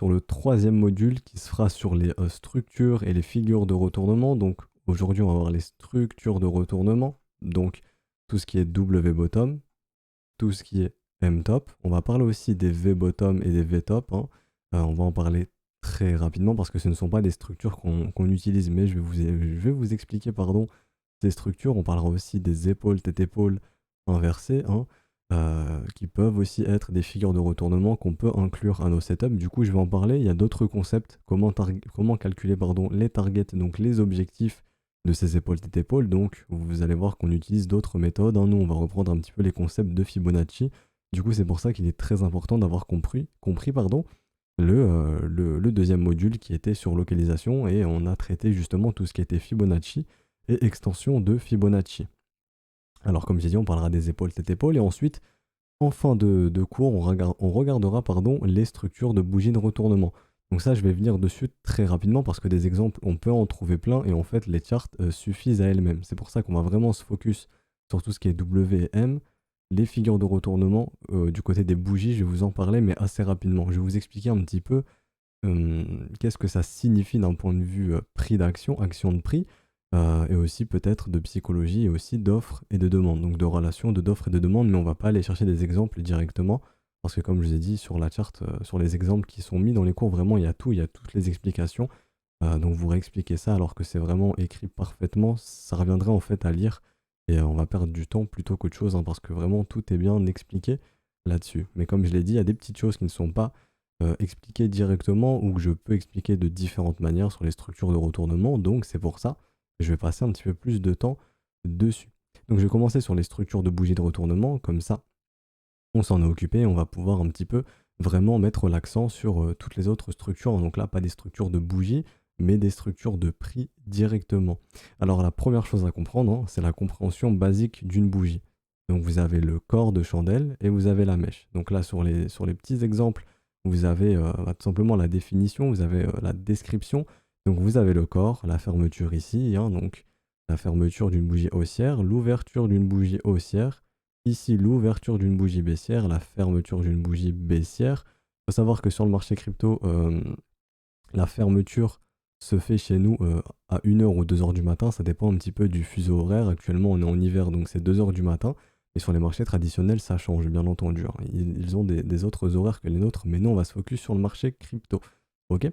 sur le troisième module qui sera sur les structures et les figures de retournement. Donc aujourd'hui, on va voir les structures de retournement, donc tout ce qui est W-bottom, tout ce qui est M-top. On va parler aussi des V-bottom et des V-top, hein. On va en parler très rapidement parce que ce ne sont pas des structures qu'on utilise, mais je vais vous expliquer, pardon, ces structures. On parlera aussi des épaules, tête-épaule inversées, hein, qui peuvent aussi être des figures de retournement qu'on peut inclure à nos setups. Du coup, je vais en parler. Il y a d'autres concepts, comment calculer, pardon, les targets, donc les objectifs de ces épaules, tête-épaule. Donc, vous allez voir qu'on utilise d'autres méthodes, hein. Nous, on va reprendre un petit peu les concepts de Fibonacci. Du coup, c'est pour ça qu'il est très important d'avoir compris, pardon, le deuxième module qui était sur localisation, et on a traité justement tout ce qui était Fibonacci et extension de Fibonacci. Alors comme j'ai dit, on parlera des épaules, tête-épaule, et ensuite, en fin de cours, on regardera, pardon, les structures de bougies de retournement. Donc ça, je vais venir dessus très rapidement parce que des exemples, on peut en trouver plein, et en fait, les charts suffisent à elles-mêmes. C'est pour ça qu'on va vraiment se focus sur tout ce qui est W et M. Les figures de retournement, du côté des bougies, je vais vous en parler, mais assez rapidement. Je vais vous expliquer un petit peu qu'est-ce que ça signifie d'un point de vue prix d'action, action de prix, et aussi peut-être de psychologie et aussi d'offres et de demandes, donc de relations d'offres et de demandes, mais on va pas aller chercher des exemples directement, parce que comme je vous ai dit sur la charte, sur les exemples qui sont mis dans les cours, vraiment il y a tout, il y a toutes les explications, donc vous réexpliquer ça alors que c'est vraiment écrit parfaitement, ça reviendrait en fait à lire, et on va perdre du temps plutôt qu'autre chose, hein, parce que vraiment tout est bien expliqué là-dessus. Mais comme je l'ai dit, il y a des petites choses qui ne sont pas expliquer directement ou que je peux expliquer de différentes manières sur les structures de retournement. Donc c'est pour ça que je vais passer un petit peu plus de temps dessus. Donc je vais commencer sur les structures de bougies de retournement. Comme ça, on s'en est occupé et on va pouvoir un petit peu vraiment mettre l'accent sur toutes les autres structures. Donc là, pas des structures de bougies, mais des structures de prix directement. Alors la première chose à comprendre, hein, c'est la compréhension basique d'une bougie. Donc vous avez le corps de chandelle et vous avez la mèche. Donc là, sur les petits exemples, vous avez tout simplement la définition, vous avez la description. Donc vous avez le corps, la fermeture ici, hein, donc la fermeture d'une bougie haussière, l'ouverture d'une bougie haussière, ici l'ouverture d'une bougie baissière, la fermeture d'une bougie baissière. Il faut savoir que sur le marché crypto, la fermeture se fait chez nous à 1h ou 2h du matin, ça dépend un petit peu du fuseau horaire. Actuellement, on est en hiver, donc c'est 2h du matin. Et sur les marchés traditionnels, ça change, bien entendu, hein. Ils ont des autres horaires que les nôtres, mais nous, on va se focus sur le marché crypto. Ok.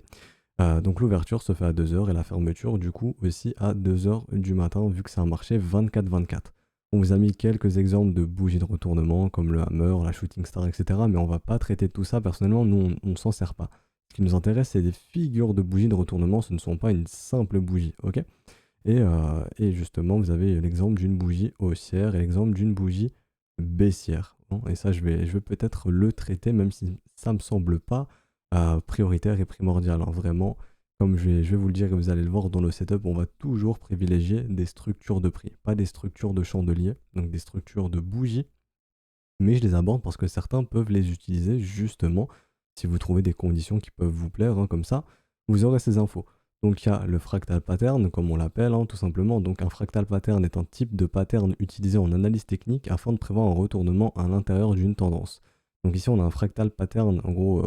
Donc l'ouverture se fait à 2h et la fermeture, du coup, aussi à 2h du matin, vu que c'est un marché 24-24. On vous a mis quelques exemples de bougies de retournement, comme le hammer, la shooting star, etc. Mais on va pas traiter de tout ça. Personnellement, nous, on ne s'en sert pas. Ce qui nous intéresse, c'est des figures de bougies de retournement, ce ne sont pas une simple bougie, ok? Et justement, vous avez l'exemple d'une bougie haussière et l'exemple d'une bougie baissière, hein. Et ça, je vais peut-être le traiter, même si ça me semble pas prioritaire et primordial, hein. Vraiment, comme je vais vous le dire et vous allez le voir dans le setup, on va toujours privilégier des structures de prix, pas des structures de chandelier, donc des structures de bougies, mais je les aborde parce que certains peuvent les utiliser justement si vous trouvez des conditions qui peuvent vous plaire, hein, comme ça, vous aurez ces infos. Donc il y a le fractal pattern, comme on l'appelle, hein, tout simplement. Donc un fractal pattern est un type de pattern utilisé en analyse technique afin de prévoir un retournement à l'intérieur d'une tendance. Donc ici on a un fractal pattern, en gros,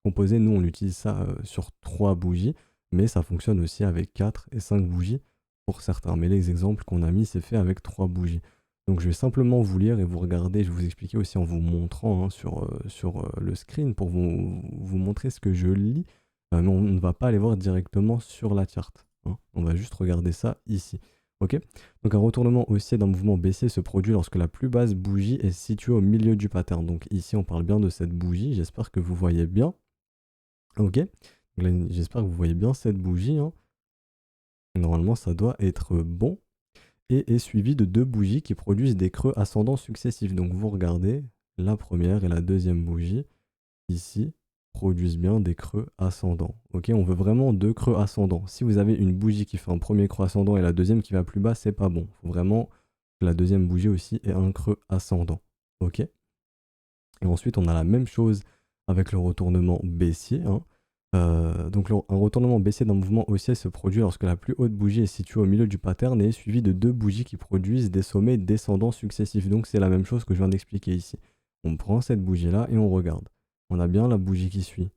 composé, nous on utilise ça sur 3 bougies, mais ça fonctionne aussi avec 4 et 5 bougies pour certains. Mais les exemples qu'on a mis, c'est fait avec 3 bougies. Donc je vais simplement vous lire et vous regarder, je vais vous expliquer aussi en vous montrant, hein, sur le screen pour vous montrer ce que je lis. Mais on ne va pas aller voir directement sur la charte, hein. On va juste regarder ça ici. Ok. Donc un retournement haussier d'un mouvement baissier se produit lorsque la plus basse bougie est située au milieu du pattern. Donc ici on parle bien de cette bougie, j'espère que vous voyez bien. Ok. Donc là, j'espère que vous voyez bien cette bougie, hein. Normalement ça doit être bon. Et est suivi de 2 bougies qui produisent des creux ascendants successifs. Donc vous regardez, la première et la deuxième bougie, ici, produisent bien des creux ascendants. Ok, on veut vraiment 2 creux ascendants. Si vous avez une bougie qui fait un premier creux ascendant et la deuxième qui va plus bas, c'est pas bon. Il faut vraiment que la deuxième bougie aussi ait un creux ascendant. Ok. Et ensuite, on a la même chose avec le retournement baissier, hein. Donc un retournement baissier d'un mouvement haussier se produit lorsque la plus haute bougie est située au milieu du pattern et est suivie de 2 bougies qui produisent des sommets descendants successifs. Donc c'est la même chose que je viens d'expliquer ici. On prend cette bougie là et on regarde. On a bien la bougie qui suit,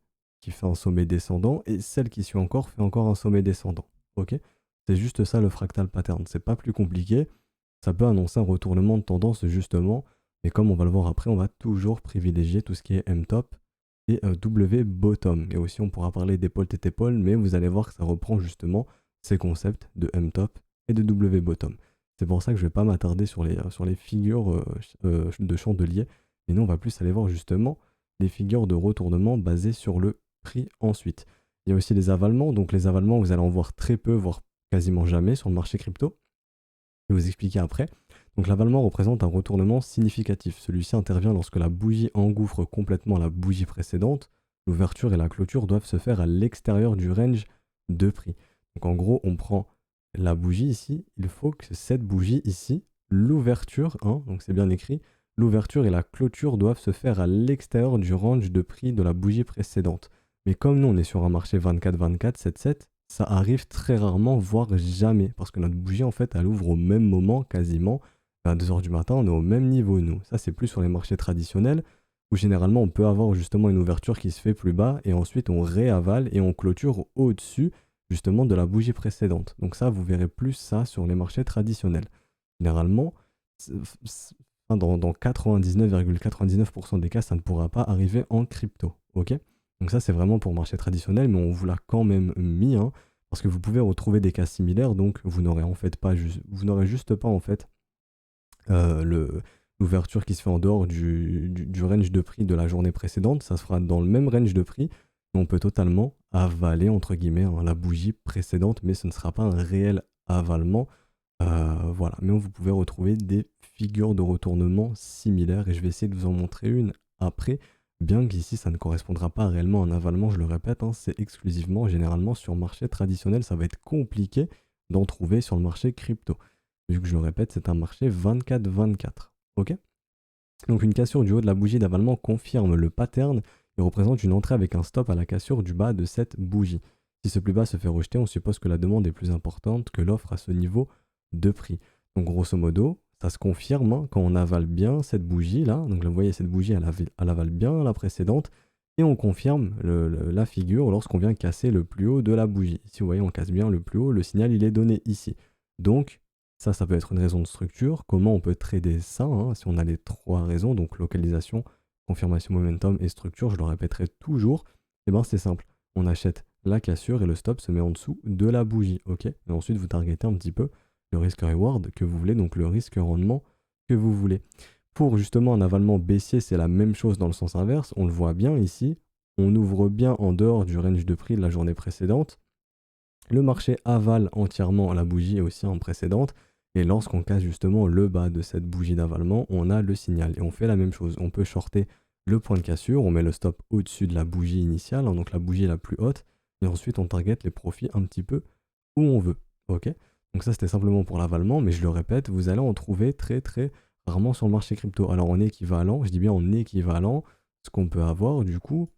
qui fait un sommet descendant et celle qui suit encore fait encore un sommet descendant. Ok? C'est juste ça le fractal pattern. C'est pas plus compliqué. Ça peut annoncer un retournement de tendance justement. Mais comme on va le voir après, on va toujours privilégier tout ce qui est M-top et W bottom. Et aussi on pourra parler d'épaule tête épaule, mais vous allez voir que ça reprend justement ces concepts de M-top et de W bottom. C'est pour ça que je ne vais pas m'attarder sur les figures de chandelier. Mais nous, on va plus aller voir justement les figures de retournement basées sur le prix ensuite. Il y a aussi les avalements. Donc les avalements, vous allez en voir très peu, voire quasiment jamais sur le marché crypto. Je vais vous expliquer après. Donc l'avalement représente un retournement significatif. Celui-ci intervient lorsque la bougie engouffre complètement la bougie précédente. L'ouverture et la clôture doivent se faire à l'extérieur du range de prix. Donc en gros, on prend la bougie ici. Il faut que cette bougie ici, l'ouverture, donc c'est bien écrit, l'ouverture et la clôture doivent se faire à l'extérieur du range de prix de la bougie précédente. Mais comme nous, on est sur un marché 24-24, 7-7, ça arrive très rarement, voire jamais. Parce que notre bougie, en fait, elle ouvre au même moment, quasiment. À 2h du matin, on est au même niveau, nous. Ça, c'est plus sur les marchés traditionnels, où généralement, on peut avoir justement une ouverture qui se fait plus bas, et ensuite, on réavale et on clôture au-dessus, justement, de la bougie précédente. Donc ça, vous verrez plus ça sur les marchés traditionnels. Généralement, dans 99,99% des cas, ça ne pourra pas arriver en crypto. Ok? Donc ça, c'est vraiment pour marché traditionnel, mais on vous l'a quand même mis, parce que vous pouvez retrouver des cas similaires, donc vous n'aurez en fait pas vous n'aurez juste pas en fait l'ouverture qui se fait en dehors du range de prix de la journée précédente. Ça se fera dans le même range de prix, mais on peut totalement avaler entre guillemets la bougie précédente, mais ce ne sera pas un réel avalement. Voilà, mais vous pouvez retrouver des figures de retournement similaires et je vais essayer de vous en montrer une après. Bien qu'ici, ça ne correspondra pas réellement à un avalement, je le répète, c'est exclusivement, généralement, sur le marché traditionnel. Ça va être compliqué d'en trouver sur le marché crypto. Vu que je le répète, c'est un marché 24-24. Ok? Donc une cassure du haut de la bougie d'avalement confirme le pattern et représente une entrée avec un stop à la cassure du bas de cette bougie. Si ce plus bas se fait rejeter, on suppose que la demande est plus importante que l'offre à ce niveau de prix. Donc grosso modo, ça se confirme quand on avale bien cette bougie là. Donc vous voyez, cette bougie, elle avale bien la précédente. Et on confirme la figure lorsqu'on vient casser le plus haut de la bougie. Ici, vous voyez, on casse bien le plus haut. Le signal, il est donné ici. Donc, ça peut être une raison de structure. Comment on peut trader ça si on a les trois raisons, donc localisation, confirmation momentum et structure, je le répéterai toujours. Et bien, c'est simple. On achète la cassure et le stop se met en dessous de la bougie. Ok. Et ensuite, vous targetez un petit peu le risque-reward que vous voulez, donc le risque-rendement que vous voulez. Pour justement un avalement baissier, c'est la même chose dans le sens inverse. On le voit bien ici. On ouvre bien en dehors du range de prix de la journée précédente. Le marché avale entièrement la bougie aussi en précédente. Et lorsqu'on casse justement le bas de cette bougie d'avalement, on a le signal. Et on fait la même chose. On peut shorter le point de cassure. On met le stop au-dessus de la bougie initiale, donc la bougie la plus haute. Et ensuite, on target les profits un petit peu où on veut. Ok? Donc ça, c'était simplement pour l'avalement, mais je le répète, vous allez en trouver très très rarement sur le marché crypto. Alors en équivalent, je dis bien en équivalent, ce qu'on peut avoir du coup,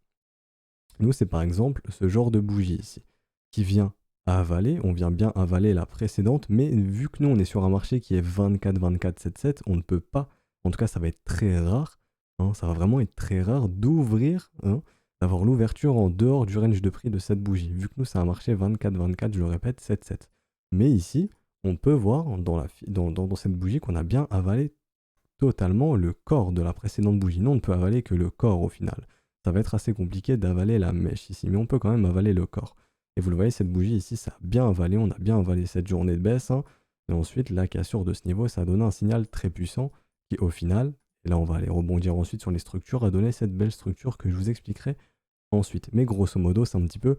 nous c'est par exemple ce genre de bougie ici, qui vient avaler, on vient bien avaler la précédente, mais vu que nous on est sur un marché qui est 24-24-7-7, on ne peut pas, en tout cas ça va être très rare, ça va vraiment être très rare d'ouvrir, d'avoir l'ouverture en dehors du range de prix de cette bougie, vu que nous c'est un marché 24-24, je le répète, 7-7. Mais ici, on peut voir dans cette bougie qu'on a bien avalé totalement le corps de la précédente bougie. Non, on ne peut avaler que le corps au final. Ça va être assez compliqué d'avaler la mèche ici, mais on peut quand même avaler le corps. Et vous le voyez, cette bougie ici, ça a bien avalé, on a bien avalé cette journée de baisse. Et ensuite, la cassure de ce niveau, ça a donné un signal très puissant qui, au final, et là on va aller rebondir ensuite sur les structures, a donné cette belle structure que je vous expliquerai ensuite. Mais grosso modo, c'est un petit peu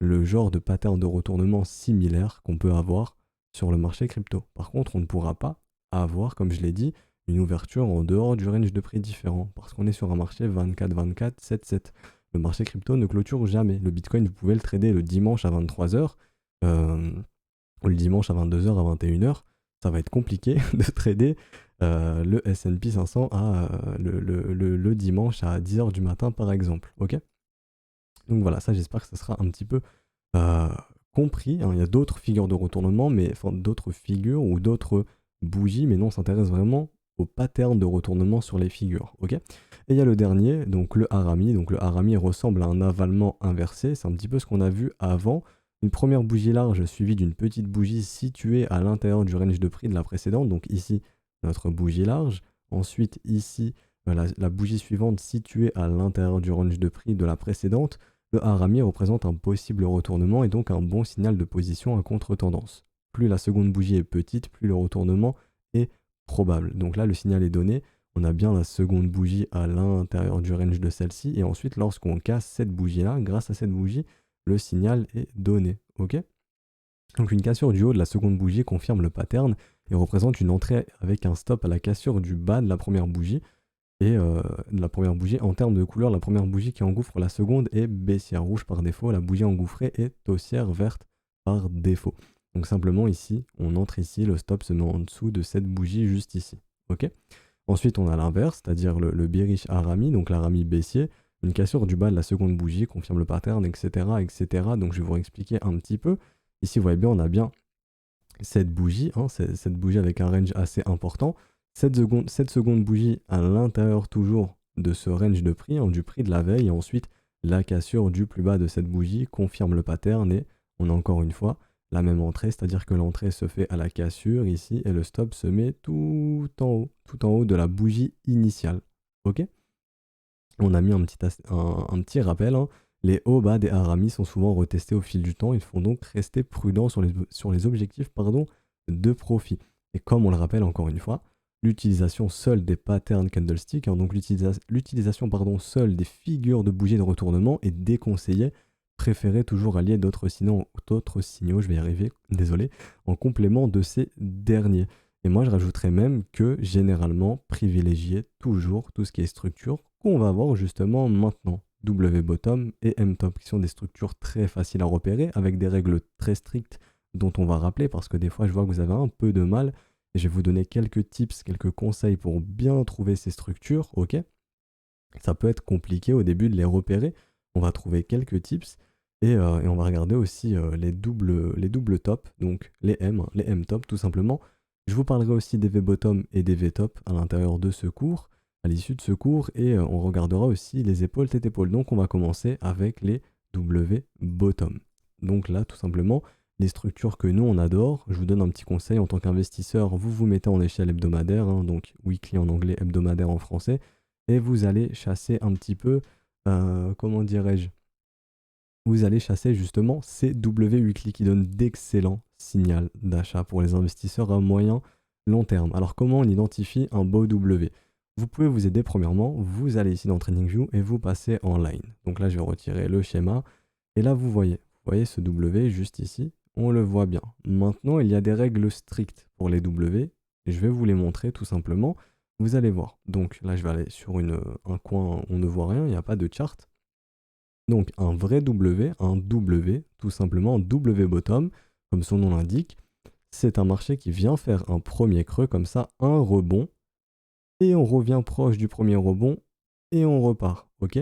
le genre de pattern de retournement similaire qu'on peut avoir sur le marché crypto. Par contre, on ne pourra pas avoir, comme je l'ai dit, une ouverture en dehors du range de prix différent, parce qu'on est sur un marché 24-24, 7-7. Le marché crypto ne clôture jamais. Le Bitcoin, vous pouvez le trader le dimanche à 23h, ou le dimanche à 22h, à 21h. Ça va être compliqué de trader le S&P 500 le dimanche à 10h du matin, par exemple. Ok ? Donc voilà, ça j'espère que ça sera un petit peu compris. Il y a d'autres figures de retournement, mais enfin d'autres figures ou d'autres bougies, mais non, on s'intéresse vraiment au pattern de retournement sur les figures, ok? Et il y a le dernier, donc le harami. Donc le harami ressemble à un avalement inversé, c'est un petit peu ce qu'on a vu avant. Une première bougie large suivie d'une petite bougie située à l'intérieur du range de prix de la précédente. Donc ici, notre bougie large. Ensuite, ici, la bougie suivante située à l'intérieur du range de prix de la précédente. Le harami représente un possible retournement et donc un bon signal de position à contre-tendance. Plus la seconde bougie est petite, plus le retournement est probable. Donc là, le signal est donné. On a bien la seconde bougie à l'intérieur du range de celle-ci. Et ensuite, lorsqu'on casse cette bougie-là, grâce à cette bougie, le signal est donné. Ok? Donc une cassure du haut de la seconde bougie confirme le pattern et représente une entrée avec un stop à la cassure du bas de la première bougie. Et de la première bougie, en termes de couleur, la première bougie qui engouffre la seconde est baissière rouge par défaut. La bougie engouffrée est haussière verte par défaut. Donc simplement ici, on entre ici, le stop se met en dessous de cette bougie juste ici. Ok? Ensuite, on a l'inverse, c'est-à-dire le bearish harami, donc l'harami baissier. Une cassure du bas de la seconde bougie confirme le pattern, etc., etc. Donc je vais vous réexpliquer un petit peu. Ici, vous voyez bien, on a bien cette bougie, hein, cette bougie avec un range assez important. Cette seconde bougie à l'intérieur toujours de ce range de prix, hein, du prix de la veille. Et ensuite, la cassure du plus bas de cette bougie confirme le pattern et on a encore une fois la même entrée, c'est-à-dire que l'entrée se fait à la cassure ici et le stop se met tout en haut de la bougie initiale. Ok? On a mis un petit rappel, hein. Les hauts bas des haramis sont souvent retestés au fil du temps. Il faut donc rester prudent sur les objectifs de profit. Et comme on le rappelle encore une fois, l'utilisation seule des patterns candlestick, hein, donc l'utilisation seule des figures de bougies de retournement est déconseillée. Préférez toujours allier d'autres signaux, je vais y arriver, désolé, en complément de ces derniers. Et moi, je rajouterais même que généralement, privilégiez toujours tout ce qui est structure qu'on va voir justement maintenant. W-bottom et M-top, qui sont des structures très faciles à repérer, avec des règles très strictes dont on va rappeler, parce que des fois, je vois que vous avez un peu de mal. Et je vais vous donner quelques tips, quelques conseils pour bien trouver ces structures, ok? Ça peut être compliqué au début de les repérer. On va trouver quelques tips. Et on va regarder aussi les doubles top, donc les M, hein, les M-top tout simplement. Je vous parlerai aussi des V-bottom et des V-top à l'intérieur de ce cours, à l'issue de ce cours, et on regardera aussi les épaules tête-épaule. Donc on va commencer avec les W-bottom. Donc là, tout simplement, les structures que nous on adore. Je vous donne un petit conseil en tant qu'investisseur, vous vous mettez en échelle hebdomadaire, hein, donc weekly en anglais, hebdomadaire en français, et vous allez chasser un petit peu, comment dirais-je, vous allez chasser justement ces W weekly qui donnent d'excellents signaux d'achat pour les investisseurs à moyen long terme. Alors comment on identifie un beau W? Vous pouvez vous aider premièrement, vous allez ici dans TradingView et vous passez en line. Donc là je vais retirer le schéma et là vous voyez ce W juste ici, on le voit bien. Maintenant il y a des règles strictes pour les W et je vais vous les montrer tout simplement. Vous allez voir. Donc là je vais aller sur un coin où on ne voit rien, il n'y a pas de chart. Donc un vrai W, un W, tout simplement un W bottom, comme son nom l'indique, c'est un marché qui vient faire un premier creux comme ça, un rebond, et on revient proche du premier rebond, et on repart, ok?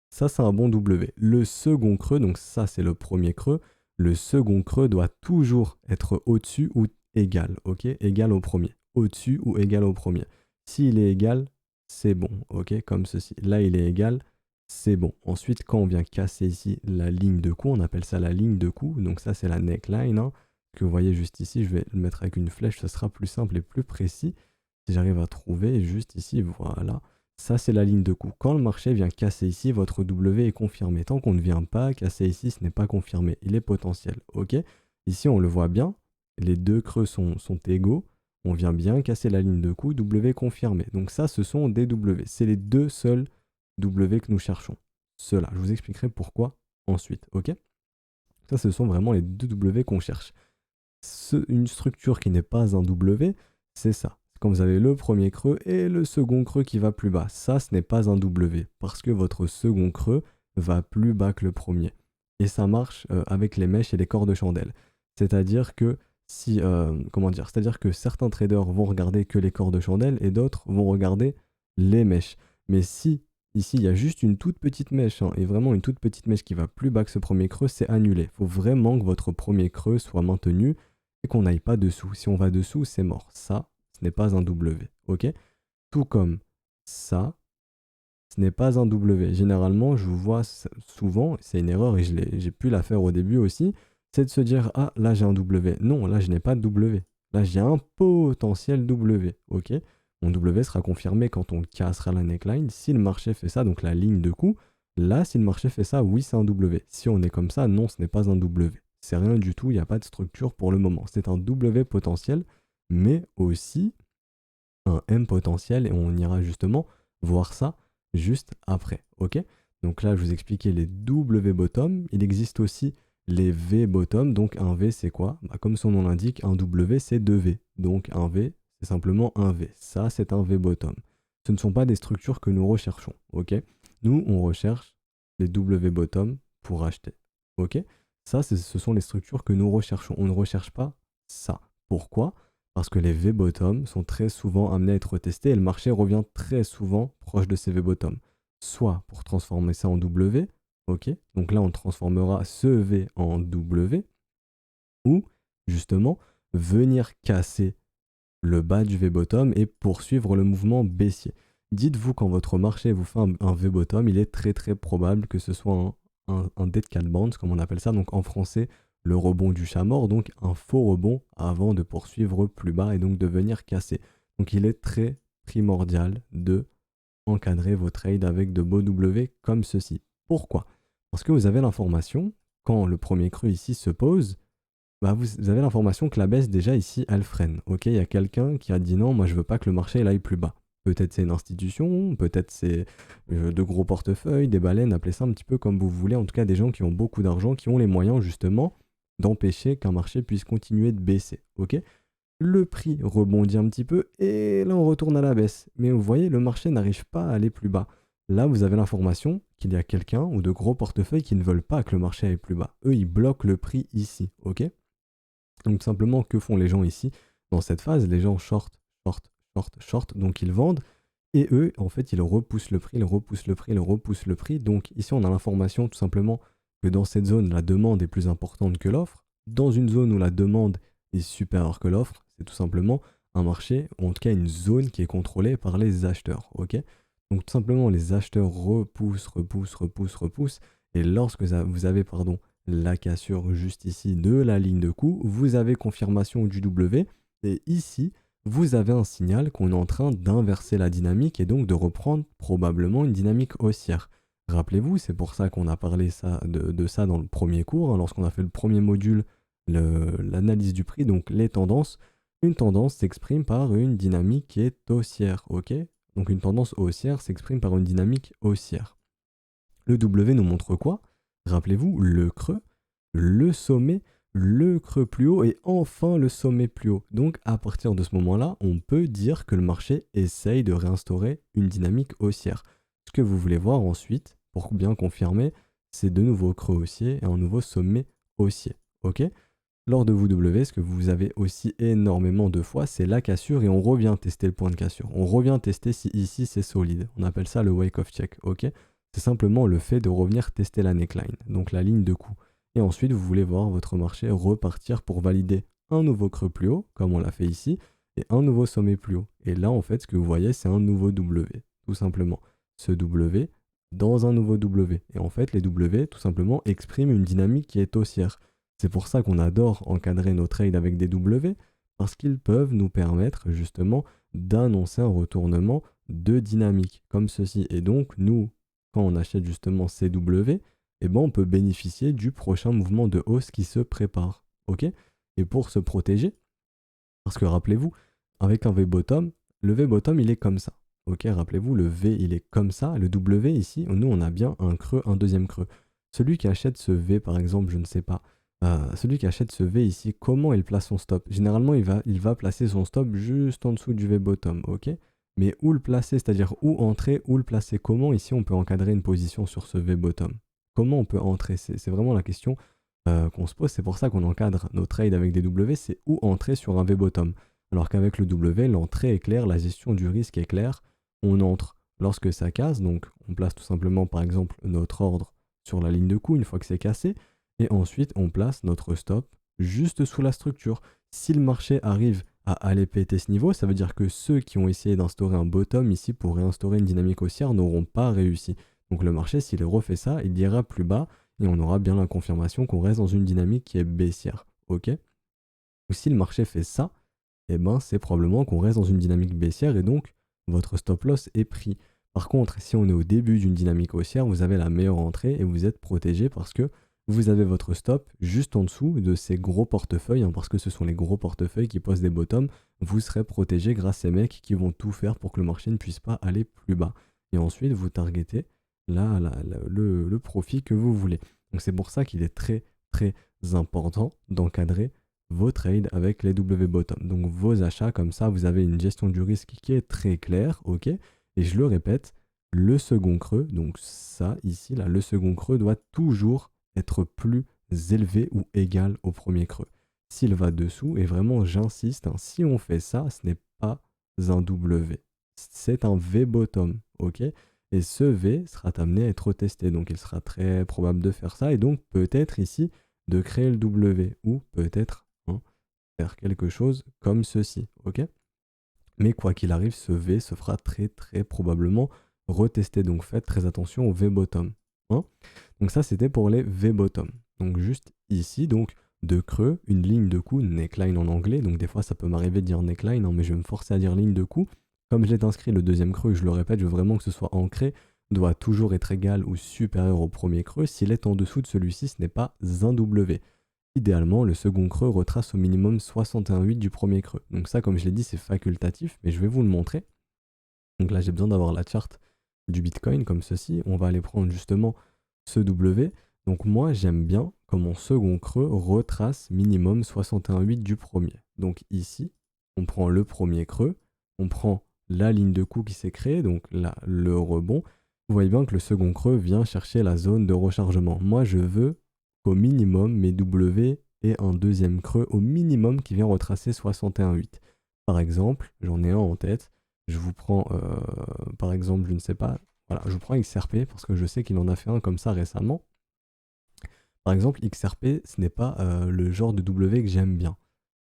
Ça c'est un bon W. Le second creux, donc ça c'est le premier creux, le second creux doit toujours être au-dessus ou égal, ok? Égal au premier. Au-dessus ou égal au premier. S'il est égal, c'est bon, ok? Comme ceci. Là il est égal, c'est bon. Ensuite, quand on vient casser ici la ligne de coup, on appelle ça la ligne de coup. Donc ça, c'est la neckline, hein, que vous voyez juste ici. Je vais le mettre avec une flèche, ce sera plus simple et plus précis. Si j'arrive à trouver juste ici, voilà. Ça, c'est la ligne de coup. Quand le marché vient casser ici, votre W est confirmé. Tant qu'on ne vient pas casser ici, ce n'est pas confirmé. Il est potentiel, ok? Ici, on le voit bien. Les deux creux sont égaux. On vient bien casser la ligne de coup, W confirmé. Donc ça, ce sont des W. C'est les deux seuls W que nous cherchons. Cela, je vous expliquerai pourquoi ensuite, ok? Ça, ce sont vraiment les deux W qu'on cherche. Une structure qui n'est pas un W, c'est ça. Quand vous avez le premier creux et le second creux qui va plus bas. Ça, ce n'est pas un W, parce que votre second creux va plus bas que le premier. Et ça marche avec les mèches et les corps de chandelle. C'est-à-dire que c'est-à-dire que certains traders vont regarder que les corps de chandelle et d'autres vont regarder les mèches. Mais si ici il y a juste une toute petite mèche, hein, et vraiment une toute petite mèche qui va plus bas que ce premier creux, c'est annulé. Il faut vraiment que votre premier creux soit maintenu et qu'on n'aille pas dessous. Si on va dessous, c'est mort. Ça, ce n'est pas un W. ok? Tout comme ça, ce n'est pas un W. Généralement, je vous vois souvent, c'est une erreur et j'ai pu la faire au début aussi, c'est de se dire, ah, là j'ai un W. Non, là je n'ai pas de W. Là j'ai un potentiel W, ok? Mon W sera confirmé quand on cassera la neckline. Si le marché fait ça, donc la ligne de coup, là, si le marché fait ça, oui, c'est un W. Si on est comme ça, non, ce n'est pas un W. C'est rien du tout, il n'y a pas de structure pour le moment. C'est un W potentiel, mais aussi un M potentiel et on ira justement voir ça juste après, ok? Donc là, je vous expliquais les W bottom. Il existe aussi les V bottom. Donc un V, c'est quoi? Bah, comme son nom l'indique, un W, c'est 2 V. Donc un V, c'est simplement un V. Ça, c'est un V bottom. Ce ne sont pas des structures que nous recherchons, ok? Nous, on recherche les W bottom pour acheter, ok? Ça, ce sont les structures que nous recherchons. On ne recherche pas ça. Pourquoi? Parce que les V-bottom sont très souvent amenés à être testés et le marché revient très souvent proche de ces V-bottom. Soit pour transformer ça en W, ok? Donc là, on transformera ce V en W, ou justement venir casser le bas du V-bottom et poursuivre le mouvement baissier. Dites-vous quand votre marché vous fait un V-bottom, il est très très probable que ce soit un dead cat bounce, comme on appelle ça, donc en français, le rebond du chat mort, donc un faux rebond avant de poursuivre plus bas et donc de venir casser. Donc il est très primordial de encadrer vos trades avec de beaux W comme ceci. Pourquoi? Parce que vous avez l'information, quand le premier creux ici se pose, bah vous avez l'information que la baisse déjà ici, elle freine. Ok, il y a quelqu'un qui a dit non, moi je veux pas que le marché aille plus bas. Peut-être c'est une institution, peut-être c'est de gros portefeuilles, des baleines, appelez ça un petit peu comme vous voulez. En tout cas, des gens qui ont beaucoup d'argent, qui ont les moyens justement d'empêcher qu'un marché puisse continuer de baisser. Ok, le prix rebondit un petit peu et là on retourne à la baisse. Mais vous voyez, le marché n'arrive pas à aller plus bas. Là, vous avez l'information qu'il y a quelqu'un ou de gros portefeuilles qui ne veulent pas que le marché aille plus bas. Eux, ils bloquent le prix ici. Ok, donc simplement, que font les gens ici dans cette phase? Les gens short, short, short, short, donc ils vendent. Et eux, en fait, ils repoussent le prix, ils repoussent le prix, ils repoussent le prix. Donc ici, on a l'information tout simplement que dans cette zone, la demande est plus importante que l'offre. Dans une zone où la demande est supérieure que l'offre, c'est tout simplement un marché, ou en tout cas une zone qui est contrôlée par les acheteurs. Ok, donc tout simplement, les acheteurs repoussent, repoussent, repoussent, repoussent. Et lorsque vous avez la cassure juste ici de la ligne de coup, vous avez confirmation du W. Et ici, vous avez un signal qu'on est en train d'inverser la dynamique et donc de reprendre probablement une dynamique haussière. Rappelez-vous, c'est pour ça qu'on a parlé de ça dans le premier cours, hein, lorsqu'on a fait le premier module, l'analyse du prix, donc les tendances. Une tendance s'exprime par une dynamique qui est haussière, ok? Donc une tendance haussière s'exprime par une dynamique haussière. Le W nous montre quoi? Rappelez-vous, le creux, le sommet, le creux plus haut et enfin le sommet plus haut. Donc à partir de ce moment-là, on peut dire que le marché essaye de réinstaurer une dynamique haussière. Ce que vous voulez voir ensuite, pour bien confirmer, c'est de nouveaux creux haussiers et un nouveau sommet haussier. Ok? Lors de W, ce que vous avez aussi énormément de fois, c'est la cassure et on revient tester le point de cassure. On revient tester si ici c'est solide. On appelle ça le wake of check. Ok? C'est simplement le fait de revenir tester la neckline, donc la ligne de coup. Et ensuite, vous voulez voir votre marché repartir pour valider un nouveau creux plus haut, comme on l'a fait ici, et un nouveau sommet plus haut. Et là, en fait, ce que vous voyez, c'est un nouveau W, tout simplement. Ce W dans un nouveau W. Et en fait, les W, tout simplement, expriment une dynamique qui est haussière. C'est pour ça qu'on adore encadrer nos trades avec des W, parce qu'ils peuvent nous permettre justement d'annoncer un retournement de dynamique, comme ceci. Et donc, nous, quand on achète justement CW, eh ben, on peut bénéficier du prochain mouvement de hausse qui se prépare. Ok? Et pour se protéger, parce que rappelez-vous, avec un V-bottom, le V-bottom, il est comme ça. Ok? Rappelez-vous, le V, il est comme ça. Le W, ici, nous, on a bien un creux, un deuxième creux. Celui qui achète ce V, par exemple, je ne sais pas, celui qui achète ce V ici, comment il place son stop? Généralement, il va placer son stop juste en dessous du V-bottom. Ok? Mais où le placer, c'est-à-dire où entrer, où le placer, comment ici on peut encadrer une position sur ce V-bottom? Comment on peut entrer? C'est vraiment la question qu'on se pose. C'est pour ça qu'on encadre nos trades avec des W, c'est où entrer sur un V-bottom. Alors qu'avec le W, l'entrée est claire, la gestion du risque est claire. On entre lorsque ça casse, donc on place tout simplement par exemple notre ordre sur la ligne de coup une fois que c'est cassé, et ensuite on place notre stop juste sous la structure. Si le marché arrive à aller péter ce niveau, ça veut dire que ceux qui ont essayé d'instaurer un bottom ici pour réinstaurer une dynamique haussière n'auront pas réussi. Donc le marché, s'il refait ça, il ira plus bas et on aura bien la confirmation qu'on reste dans une dynamique qui est baissière. Ok? Ou si le marché fait ça, eh ben, c'est probablement qu'on reste dans une dynamique baissière et donc votre stop loss est pris. Par contre, si on est au début d'une dynamique haussière, vous avez la meilleure entrée et vous êtes protégé parce que vous avez votre stop juste en dessous de ces gros portefeuilles, hein, parce que ce sont les gros portefeuilles qui posent des bottoms. Vous serez protégé grâce à ces mecs qui vont tout faire pour que le marché ne puisse pas aller plus bas. Et ensuite, vous targetez le profit que vous voulez. Donc c'est pour ça qu'il est très très important d'encadrer vos trades avec les W bottom. Donc vos achats, comme ça, vous avez une gestion du risque qui est très claire, ok? Et je le répète, le second creux, donc ça ici, là, le second creux doit toujours être plus élevé ou égal au premier creux. S'il va dessous, et vraiment j'insiste, hein, si on fait ça, ce n'est pas un W, c'est un V bottom, ok? Et ce V sera amené à être testé, donc il sera très probable de faire ça, et donc peut-être ici de créer le W, ou peut-être faire quelque chose comme ceci, ok? Mais quoi qu'il arrive, ce V se fera très très probablement retester, donc faites très attention au V bottom. Hein. Donc ça c'était pour les V bottom. Donc juste ici, donc de creux, une ligne de coup, neckline en anglais, donc des fois ça peut m'arriver de dire neckline, hein, mais je vais me forcer à dire ligne de coup. Comme je l'ai inscrit le deuxième creux, je le répète, je veux vraiment que ce soit ancré, doit toujours être égal ou supérieur au premier creux. S'il est en dessous de celui-ci, ce n'est pas un W. Idéalement, le second creux retrace au minimum 61,8 du premier creux. Donc ça, comme je l'ai dit, c'est facultatif, mais je vais vous le montrer. Donc là, j'ai besoin d'avoir la charte du Bitcoin comme ceci. On va aller prendre justement ce W. Donc moi, j'aime bien quand mon second creux retrace minimum 61,8 du premier. Donc ici, on prend le premier creux, on prend la ligne de coup qui s'est créée, donc là, le rebond. Vous voyez bien que le second creux vient chercher la zone de rechargement. Moi, je veux au minimum mes W et un deuxième creux au minimum qui vient retracer 61,8. Par exemple, j'en ai un en tête, je vous prends par exemple, je ne sais pas, voilà, je vous prends XRP parce que je sais qu'il en a fait un comme ça récemment. Par exemple, XRP, ce n'est pas le genre de W que j'aime bien.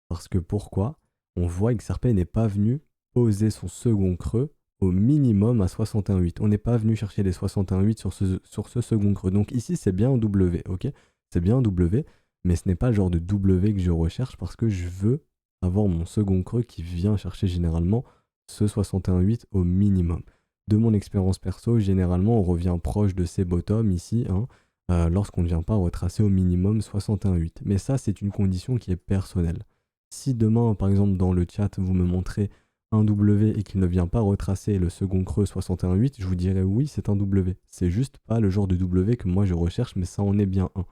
Parce que pourquoi? On voit XRP n'est pas venu poser son second creux au minimum à 61,8. On n'est pas venu chercher les 61,8 sur ce second creux. Donc ici, c'est bien un W, ok? C'est bien un W, mais ce n'est pas le genre de W que je recherche parce que je veux avoir mon second creux qui vient chercher généralement ce 61,8 au minimum. De mon expérience perso, généralement, on revient proche de ces bottoms ici, hein, lorsqu'on ne vient pas retracer au minimum 61,8. Mais ça, c'est une condition qui est personnelle. Si demain, par exemple, dans le chat, vous me montrez un W et qu'il ne vient pas retracer le second creux 61,8, je vous dirais oui, c'est un W. C'est juste pas le genre de W que moi je recherche, mais ça en est bien un.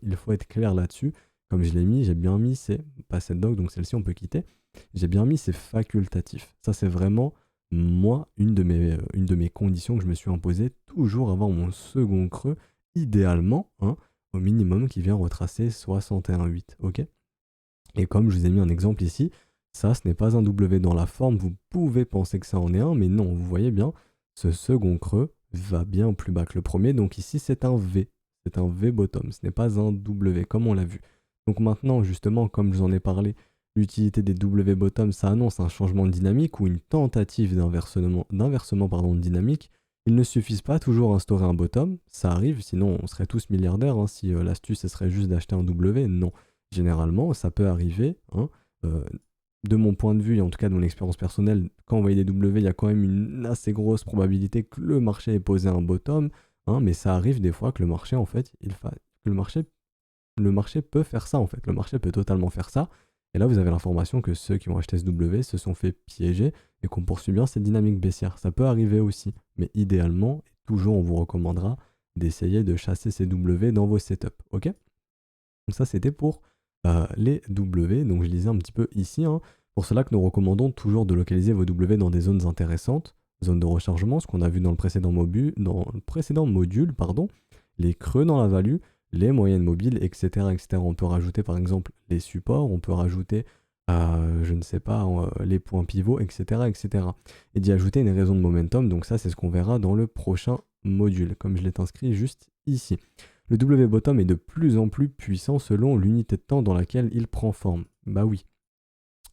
Il faut être clair là-dessus. Comme je l'ai mis, j'ai bien mis, c'est pas cette doc, donc celle-ci on peut quitter. J'ai bien mis, c'est facultatif. Ça, c'est vraiment, moi, une de mes conditions que je me suis imposée, toujours avoir mon second creux, idéalement, hein, au minimum, qui vient retracer 61,8. Ok? Et comme je vous ai mis un exemple ici, ça, ce n'est pas un W dans la forme. Vous pouvez penser que ça en est un, mais non, vous voyez bien, ce second creux va bien plus bas que le premier. Donc ici, c'est un V. C'est un V bottom. Ce n'est pas un W, comme on l'a vu. Donc maintenant, justement, comme je vous en ai parlé, l'utilité des W bottom, ça annonce un changement de dynamique ou une tentative d'inversement de dynamique. Il ne suffit pas toujours à instaurer un bottom. Ça arrive, sinon on serait tous milliardaires. Hein, si l'astuce, ce serait juste d'acheter un W. Non. Généralement, ça peut arriver, hein, de mon point de vue, et en tout cas de mon expérience personnelle, quand on voit des W, il y a quand même une assez grosse probabilité que le marché ait posé un bottom, hein, mais ça arrive des fois que le marché, en fait, le marché peut faire ça, en fait. Le marché peut totalement faire ça. Et là, vous avez l'information que ceux qui ont acheté ce W se sont fait piéger et qu'on poursuit bien cette dynamique baissière. Ça peut arriver aussi, mais idéalement, et toujours on vous recommandera d'essayer de chasser ces W dans vos setups, ok? Donc ça, c'était pour les W, donc je lisais un petit peu ici. Hein. Pour cela que nous recommandons toujours de localiser vos W dans des zones intéressantes, zones de rechargement, ce qu'on a vu dans le précédent module, pardon, les creux dans la value, les moyennes mobiles, etc., etc. On peut rajouter par exemple les supports, on peut rajouter, je ne sais pas, les points pivots, etc., etc. Et d'y ajouter une raison de momentum, donc ça c'est ce qu'on verra dans le prochain module, comme je l'ai inscrit juste ici. Le W-bottom est de plus en plus puissant selon l'unité de temps dans laquelle il prend forme. Bah oui.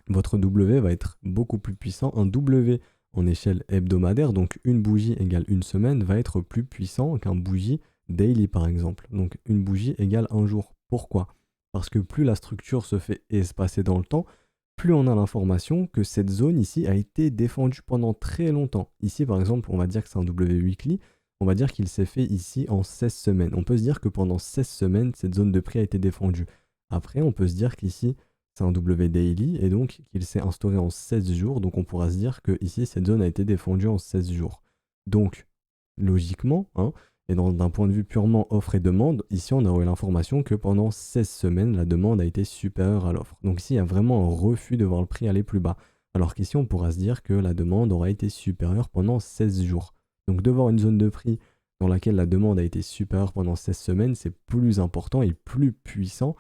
votre W va être beaucoup plus puissant. Un W en échelle hebdomadaire, donc une bougie égale une semaine, va être plus puissant qu'un bougie daily par exemple. Donc une bougie égale un jour. Pourquoi? Parce que plus la structure se fait espacer dans le temps, plus on a l'information que cette zone ici a été défendue pendant très longtemps. Ici par exemple, on va dire que c'est un W weekly, on va dire qu'il s'est fait ici en 16 semaines. On peut se dire que pendant 16 semaines, cette zone de prix a été défendue. Après, on peut se dire qu'ici, c'est un W daily et donc qu'il s'est instauré en 16 jours. Donc on pourra se dire que ici cette zone a été défendue en 16 jours. Donc logiquement, hein, et d'un point de vue purement offre et demande, ici on aurait l'information que pendant 16 semaines, la demande a été supérieure à l'offre. Donc ici il y a vraiment un refus de voir le prix aller plus bas. Alors qu'ici on pourra se dire que la demande aura été supérieure pendant 16 jours. Donc de voir une zone de prix dans laquelle la demande a été supérieure pendant 16 semaines, c'est plus important et plus puissant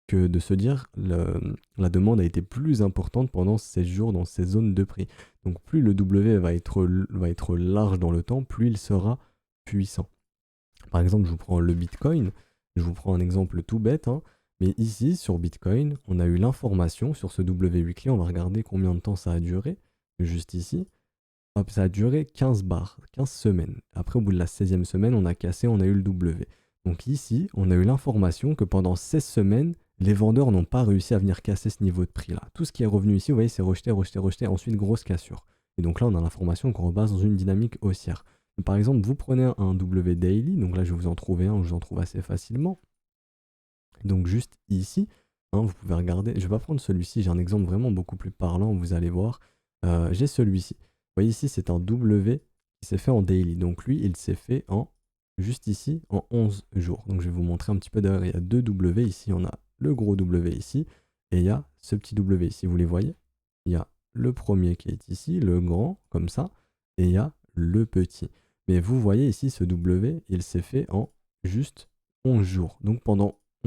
que de se dire la demande a été plus importante pendant 16 jours dans ces zones de prix. Donc plus le W va être large dans le temps, plus il sera puissant. Par exemple, je vous prends le Bitcoin, je vous prends un exemple tout bête, hein, mais ici sur Bitcoin, on a eu l'information sur ce W weekly, on va regarder combien de temps ça a duré, juste ici. Hop, ça a duré 15 bars, 15 semaines. Après, au bout de la 16e semaine, on a cassé, on a eu le W. Donc ici, on a eu l'information que pendant 16 semaines, les vendeurs n'ont pas réussi à venir casser ce niveau de prix-là. Tout ce qui est revenu ici, vous voyez, c'est rejeté, rejeté, rejeté, ensuite grosse cassure. Et donc là, on a l'information qu'on rebase dans une dynamique haussière. Mais par exemple, vous prenez un W daily, donc là, je vais vous en trouver un, je vous en trouve assez facilement. Donc juste ici, hein, vous pouvez regarder, je vais pas prendre celui-ci, j'ai un exemple vraiment beaucoup plus parlant, vous allez voir. J'ai celui-ci. Vous voyez ici, c'est un W qui s'est fait en daily. Donc lui, il s'est fait en, juste ici, en 11 jours. Donc je vais vous montrer un petit peu d'ailleurs, il y a deux W ici, on a le gros W ici, et il y a ce petit W ici, vous les voyez? Il y a le premier qui est ici, le grand, comme ça, et il y a le petit. Mais vous voyez ici, ce W, il s'est fait en juste 11 jours. Donc on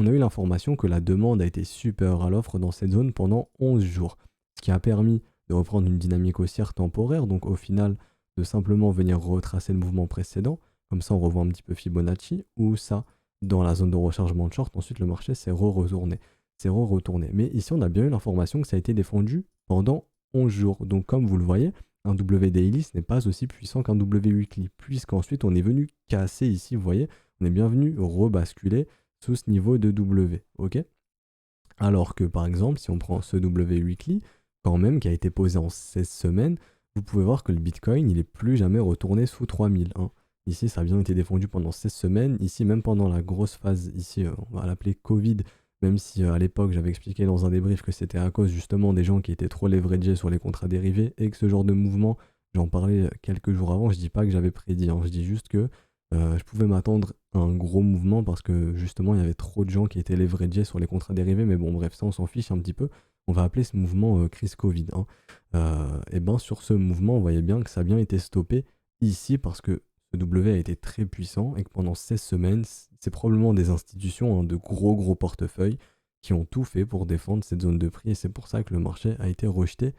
a eu l'information que la demande a été supérieure à l'offre dans cette zone pendant 11 jours, ce qui a permis de reprendre une dynamique haussière temporaire, donc au final de simplement venir retracer le mouvement précédent, comme ça on revoit un petit peu Fibonacci, ou ça dans la zone de rechargement de short, ensuite le marché s'est retourné. Mais ici on a bien eu l'information que ça a été défendu pendant 11 jours, donc comme vous le voyez, un W daily ce n'est pas aussi puissant qu'un W weekly, puisqu'ensuite on est venu casser ici, vous voyez, on est bien venu rebasculer sous ce niveau de W, ok? Alors que par exemple, si on prend ce W weekly, quand même, qui a été posé en 16 semaines, vous pouvez voir que le Bitcoin, il n'est plus jamais retourné sous 3000. Hein. Ici, ça a bien été défendu pendant 16 semaines. Ici, même pendant la grosse phase, ici, on va l'appeler Covid, même si à l'époque, j'avais expliqué dans un débrief que c'était à cause justement des gens qui étaient trop leveragés sur les contrats dérivés et que ce genre de mouvement, j'en parlais quelques jours avant, je dis pas que j'avais prédit, hein, je dis juste que je pouvais m'attendre à un gros mouvement parce que justement il y avait trop de gens qui étaient leveragés sur les contrats dérivés, mais bon bref, ça on s'en fiche un petit peu. On va appeler ce mouvement crise Covid. Hein. Et ben sur ce mouvement, on voyait bien que ça a bien été stoppé ici parce que ce W a été très puissant et que pendant 16 semaines, c'est probablement des institutions, hein, de gros portefeuilles qui ont tout fait pour défendre cette zone de prix et c'est pour ça que le marché a été rejeté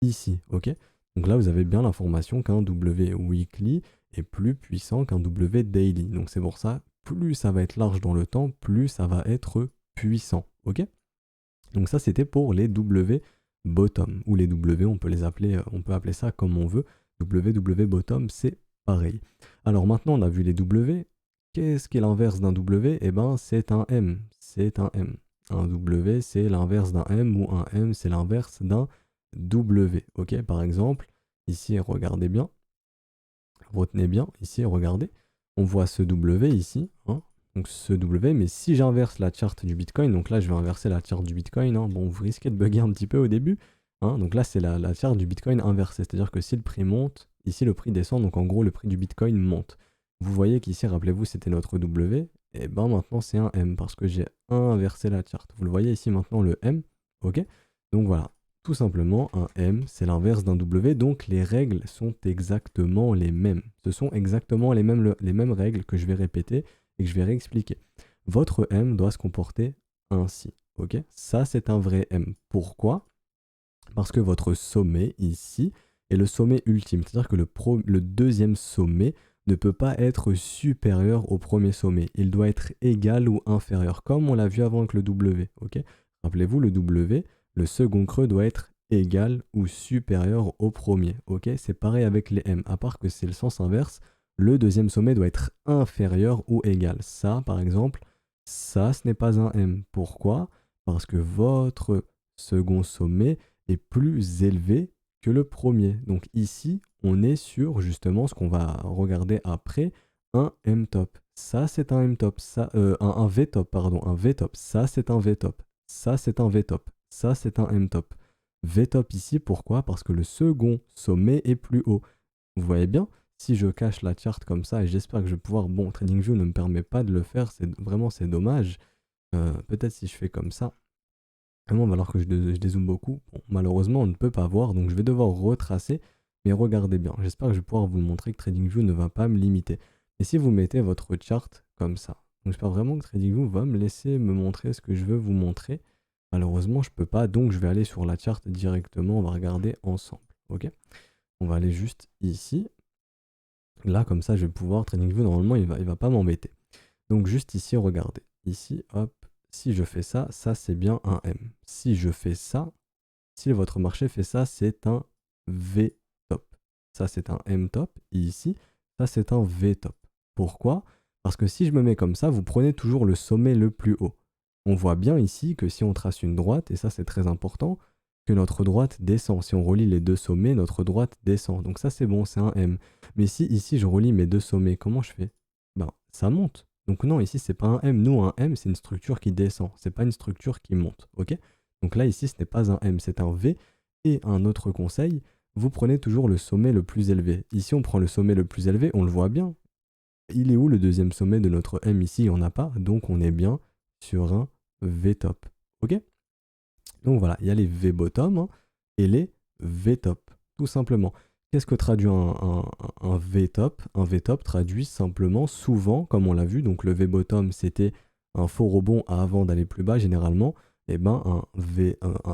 ici, ok? Donc là, vous avez bien l'information qu'un W weekly est plus puissant qu'un W daily. Donc c'est pour ça, plus ça va être large dans le temps, plus ça va être puissant, ok? Donc ça, c'était pour les W bottom, ou les W, on peut appeler ça comme on veut. W bottom, c'est pareil. Alors maintenant, on a vu les W. Qu'est-ce qu'est l'inverse d'un W? Eh ben, c'est un M. C'est un M. Un W, c'est l'inverse d'un M, ou un M, c'est l'inverse d'un W. Ok, par exemple, ici, regardez bien. Retenez bien, ici, regardez. On voit ce W ici, hein, donc ce W, mais si j'inverse la charte du Bitcoin, donc là je vais inverser la charte du Bitcoin, hein, bon vous risquez de bugger un petit peu au début, hein, donc là c'est la charte du Bitcoin inversée, c'est-à-dire que si le prix monte, ici le prix descend, donc en gros le prix du Bitcoin monte. Vous voyez qu'ici, rappelez-vous, c'était notre W, et ben maintenant c'est un M, parce que j'ai inversé la charte. Vous le voyez ici maintenant le M, ok? Donc voilà, tout simplement un M, c'est l'inverse d'un W, donc les règles sont exactement les mêmes. Ce sont exactement les mêmes règles que je vais répéter, et que je vais réexpliquer. Votre M doit se comporter ainsi, ok? Ça, c'est un vrai M. Pourquoi? Parce que votre sommet, ici, est le sommet ultime. C'est-à-dire que le deuxième sommet ne peut pas être supérieur au premier sommet. Il doit être égal ou inférieur, comme on l'a vu avant avec le W, ok? Rappelez-vous, le W, le second creux doit être égal ou supérieur au premier. Ok, c'est pareil avec les M, à part que c'est le sens inverse. Le deuxième sommet doit être inférieur ou égal. Ça, par exemple, ça, ce n'est pas un M. Pourquoi? Parce que votre second sommet est plus élevé que le premier. Donc ici, on est sur justement ce qu'on va regarder après, un M-top. Ça, c'est un M-top. Ça, un V-top, pardon. Un V-top. Ça, c'est un V-top. Ça, c'est un V-top. Ça, c'est un M-top. V-top ici, pourquoi? Parce que le second sommet est plus haut. Vous voyez bien? Si je cache la charte comme ça, et j'espère que je vais pouvoir... Bon, TradingView ne me permet pas de le faire, vraiment c'est dommage. Peut-être si je fais comme ça, vraiment, il va falloir que je dézoome beaucoup. Bon, malheureusement, on ne peut pas voir, donc je vais devoir retracer. Mais regardez bien, j'espère que je vais pouvoir vous montrer que TradingView ne va pas me limiter. Et si vous mettez votre chart comme ça, donc j'espère vraiment que TradingView va me laisser me montrer ce que je veux vous montrer. Malheureusement, je ne peux pas, donc je vais aller sur la charte directement, on va regarder ensemble. Ok? On va aller juste ici. Là, comme ça, je vais pouvoir, TradingView, normalement, il va pas m'embêter. Donc juste ici, regardez. Ici, hop, si je fais ça, ça c'est bien un M. Si je fais ça, si votre marché fait ça, c'est un V top. Ça, c'est un M top. Et ici, ça, c'est un V top. Pourquoi? Parce que si je me mets comme ça, vous prenez toujours le sommet le plus haut. On voit bien ici que si on trace une droite, et ça c'est très important, que notre droite descend. Si on relie les deux sommets, notre droite descend. Donc ça c'est bon, c'est un M. Mais si ici je relie mes deux sommets, comment je fais? Ben, ça monte. Donc non, ici c'est pas un M. Nous, un M, c'est une structure qui descend. C'est pas une structure qui monte. Ok? Donc là, ici, ce n'est pas un M, c'est un V. Et un autre conseil, vous prenez toujours le sommet le plus élevé. Ici, on prend le sommet le plus élevé, on le voit bien. Il est où le deuxième sommet de notre M ici? Il n'y en a pas, donc on est bien sur un V top. Ok? Donc voilà, il y a les V bottom hein, et les V top, tout simplement. Qu'est-ce que traduit un V top? Un V top traduit simplement, souvent, comme on l'a vu, donc le V bottom c'était un faux rebond avant d'aller plus bas généralement, et ben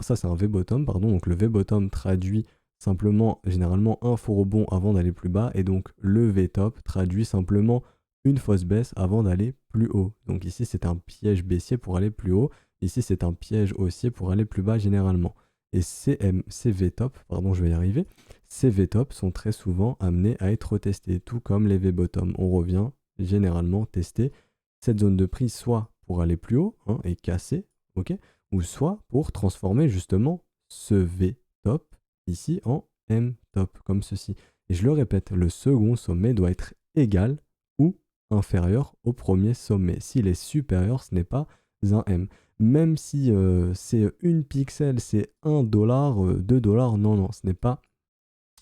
ça c'est un V bottom, pardon, donc le V bottom traduit simplement généralement un faux rebond avant d'aller plus bas, et donc le V top traduit simplement une fausse baisse avant d'aller plus haut. Donc ici c'est un piège baissier pour aller plus haut. Ici, c'est un piège haussier pour aller plus bas généralement. Et ces V-top, pardon, je vais y arriver, ces V-top sont très souvent amenés à être testés, tout comme les V-bottom. On revient généralement tester cette zone de prix soit pour aller plus haut hein, et casser, ok, ou soit pour transformer justement ce V-top ici en M-top, comme ceci. Et je le répète, le second sommet doit être égal ou inférieur au premier sommet. S'il est supérieur, ce n'est pas un M. Même si c'est une pixel, c'est 1 dollar, 2 dollars, non, non, ce n'est pas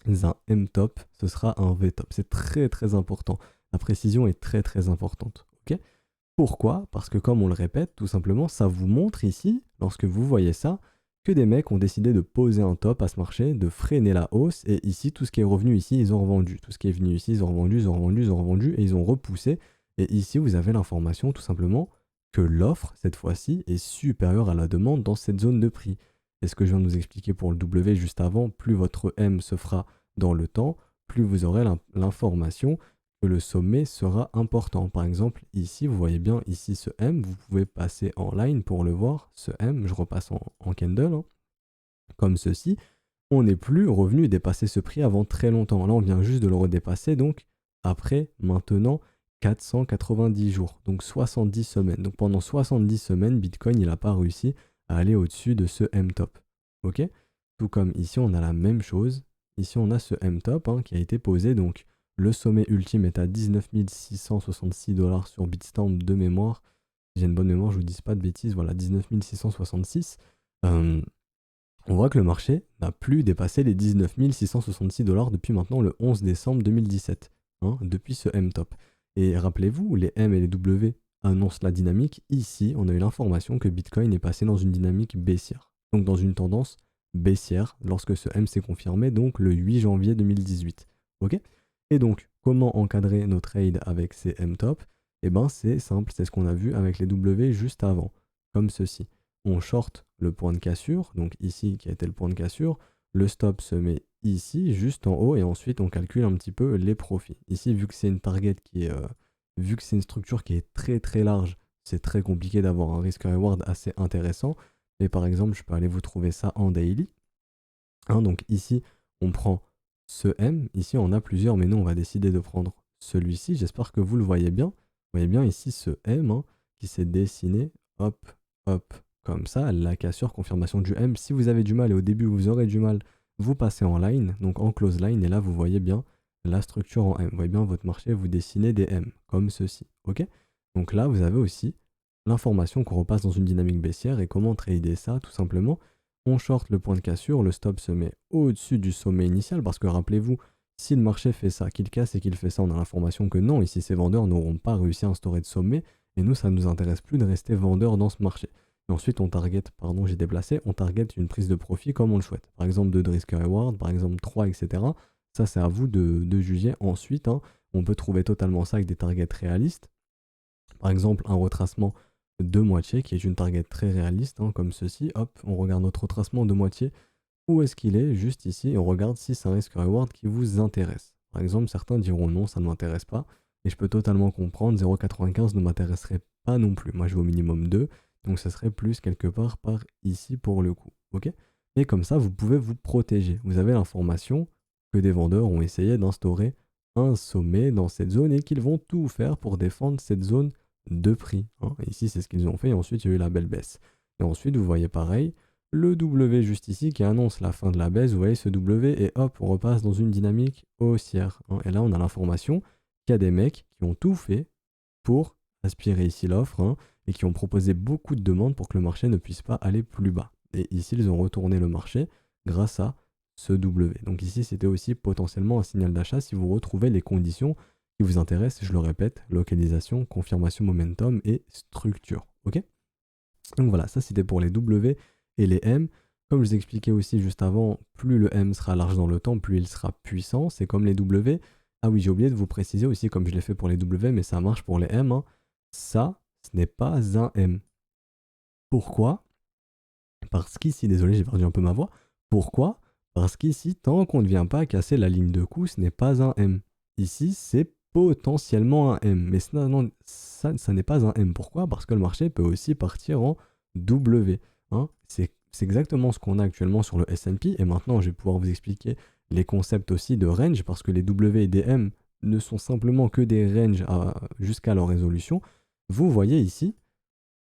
un M top, ce sera un V top. C'est très très important. La précision est très très importante. Ok? Pourquoi? Parce que comme on le répète, tout simplement, ça vous montre ici, lorsque vous voyez ça, que des mecs ont décidé de poser un top à ce marché, de freiner la hausse, et ici, tout ce qui est revenu ici, ils ont revendu. Tout ce qui est venu ici, ils ont revendu, ils ont revendu, ils ont revendu, et ils ont repoussé. Et ici, vous avez l'information, tout simplement, que l'offre, cette fois-ci, est supérieure à la demande dans cette zone de prix. Et ce que je viens de vous expliquer pour le W juste avant, plus votre M se fera dans le temps, plus vous aurez l'information que le sommet sera important. Par exemple, ici, vous voyez bien ici ce M, vous pouvez passer en line pour le voir. Ce M, je repasse en candle, hein, comme ceci. On n'est plus revenu dépasser ce prix avant très longtemps. Là, on vient juste de le redépasser, donc après, maintenant, 490 jours, donc 70 semaines. Donc pendant 70 semaines, Bitcoin, il n'a pas réussi à aller au-dessus de ce M-top. Ok? Tout comme ici, on a la même chose. Ici, on a ce M-top hein, qui a été posé, donc le sommet ultime est à 19 666 dollars sur Bitstamp de mémoire. Si j'ai une bonne mémoire, je vous dis pas de bêtises. Voilà, 19 666. On voit que le marché n'a plus dépassé les 19 666 dollars depuis maintenant le 11 décembre 2017, hein, depuis ce M-top. Et rappelez-vous, les M et les W annoncent la dynamique. Ici, on a eu l'information que Bitcoin est passé dans une dynamique baissière, donc dans une tendance baissière lorsque ce M s'est confirmé, donc le 8 janvier 2018. Ok? Et donc, comment encadrer nos trades avec ces M-top? Eh ben, c'est simple, c'est ce qu'on a vu avec les W juste avant, comme ceci. On short le point de cassure, donc ici qui a été le point de cassure, le stop se met ici, juste en haut, et ensuite on calcule un petit peu les profits. Ici, vu que c'est une target qui est, vu que c'est une structure qui est très très large, c'est très compliqué d'avoir un risk reward assez intéressant. Mais par exemple, je peux aller vous trouver ça en daily. Hein, donc ici, on prend ce M. Ici, on a plusieurs, mais nous, on va décider de prendre celui-ci. J'espère que vous le voyez bien. Vous voyez bien ici ce M hein, qui s'est dessiné, hop, hop, comme ça. La cassure, confirmation du M. Si vous avez du mal, et au début, vous aurez du mal, vous passez en line, donc en close line, et là, vous voyez bien la structure en M. Vous voyez bien votre marché, vous dessinez des M, comme ceci. Ok. Donc là, vous avez aussi l'information qu'on repasse dans une dynamique baissière et comment trader ça, tout simplement. On short le point de cassure, le stop se met au-dessus du sommet initial parce que rappelez-vous, si le marché fait ça, qu'il casse et qu'il fait ça, on a l'information que non, ici ces vendeurs n'auront pas réussi à instaurer de sommet et nous, ça ne nous intéresse plus de rester vendeur dans ce marché. Et ensuite, on target, pardon, j'ai déplacé, on target une prise de profit comme on le souhaite. Par exemple, 2 de risk reward, par exemple 3, etc. Ça, c'est à vous de juger ensuite. Hein. On peut trouver totalement ça avec des targets réalistes. Par exemple, un retracement de moitié, qui est une target très réaliste, hein, comme ceci. Hop, on regarde notre retracement de moitié. Où est-ce qu'il est? Juste ici, et on regarde si c'est un risk reward qui vous intéresse. Par exemple, certains diront non, ça ne m'intéresse pas. Et je peux totalement comprendre, 0,95 ne m'intéresserait pas non plus. Moi, je vais au minimum 2, donc ça serait plus quelque part par ici pour le coup. Ok? Et comme ça, vous pouvez vous protéger. Vous avez l'information que des vendeurs ont essayé d'instaurer un sommet dans cette zone et qu'ils vont tout faire pour défendre cette zone de prix. Hein. Ici, c'est ce qu'ils ont fait et ensuite, il y a eu la belle baisse. Et ensuite, vous voyez pareil, le W juste ici qui annonce la fin de la baisse. Vous voyez ce W et hop, on repasse dans une dynamique haussière. Hein. Et là, on a l'information qu'il y a des mecs qui ont tout fait pour aspirer ici l'offre hein, et qui ont proposé beaucoup de demandes pour que le marché ne puisse pas aller plus bas. Et ici, ils ont retourné le marché grâce à ce W. Donc ici, c'était aussi potentiellement un signal d'achat si vous retrouvez les conditions qui vous intéressent. Je le répète, localisation, confirmation momentum et structure. Ok? Donc voilà, ça c'était pour les W et les M. Comme je vous expliquais aussi juste avant, plus le M sera large dans le temps, plus il sera puissant. C'est comme les W. Ah oui, j'ai oublié de vous préciser aussi, comme je l'ai fait pour les W, mais ça marche pour les M. Hein. Ça, ce n'est pas un M. Pourquoi? Parce qu'ici, désolé, j'ai perdu un peu ma voix. Pourquoi? Parce qu'ici, tant qu'on ne vient pas casser la ligne de coup, ce n'est pas un M. Ici, c'est potentiellement un M. Mais ça n'est pas un M. Pourquoi? Parce que le marché peut aussi partir en W. Hein. C'est exactement ce qu'on a actuellement sur le S&P. Et maintenant, je vais pouvoir vous expliquer les concepts aussi de range, parce que les W et des M ne sont simplement que des ranges jusqu'à leur résolution. Vous voyez ici,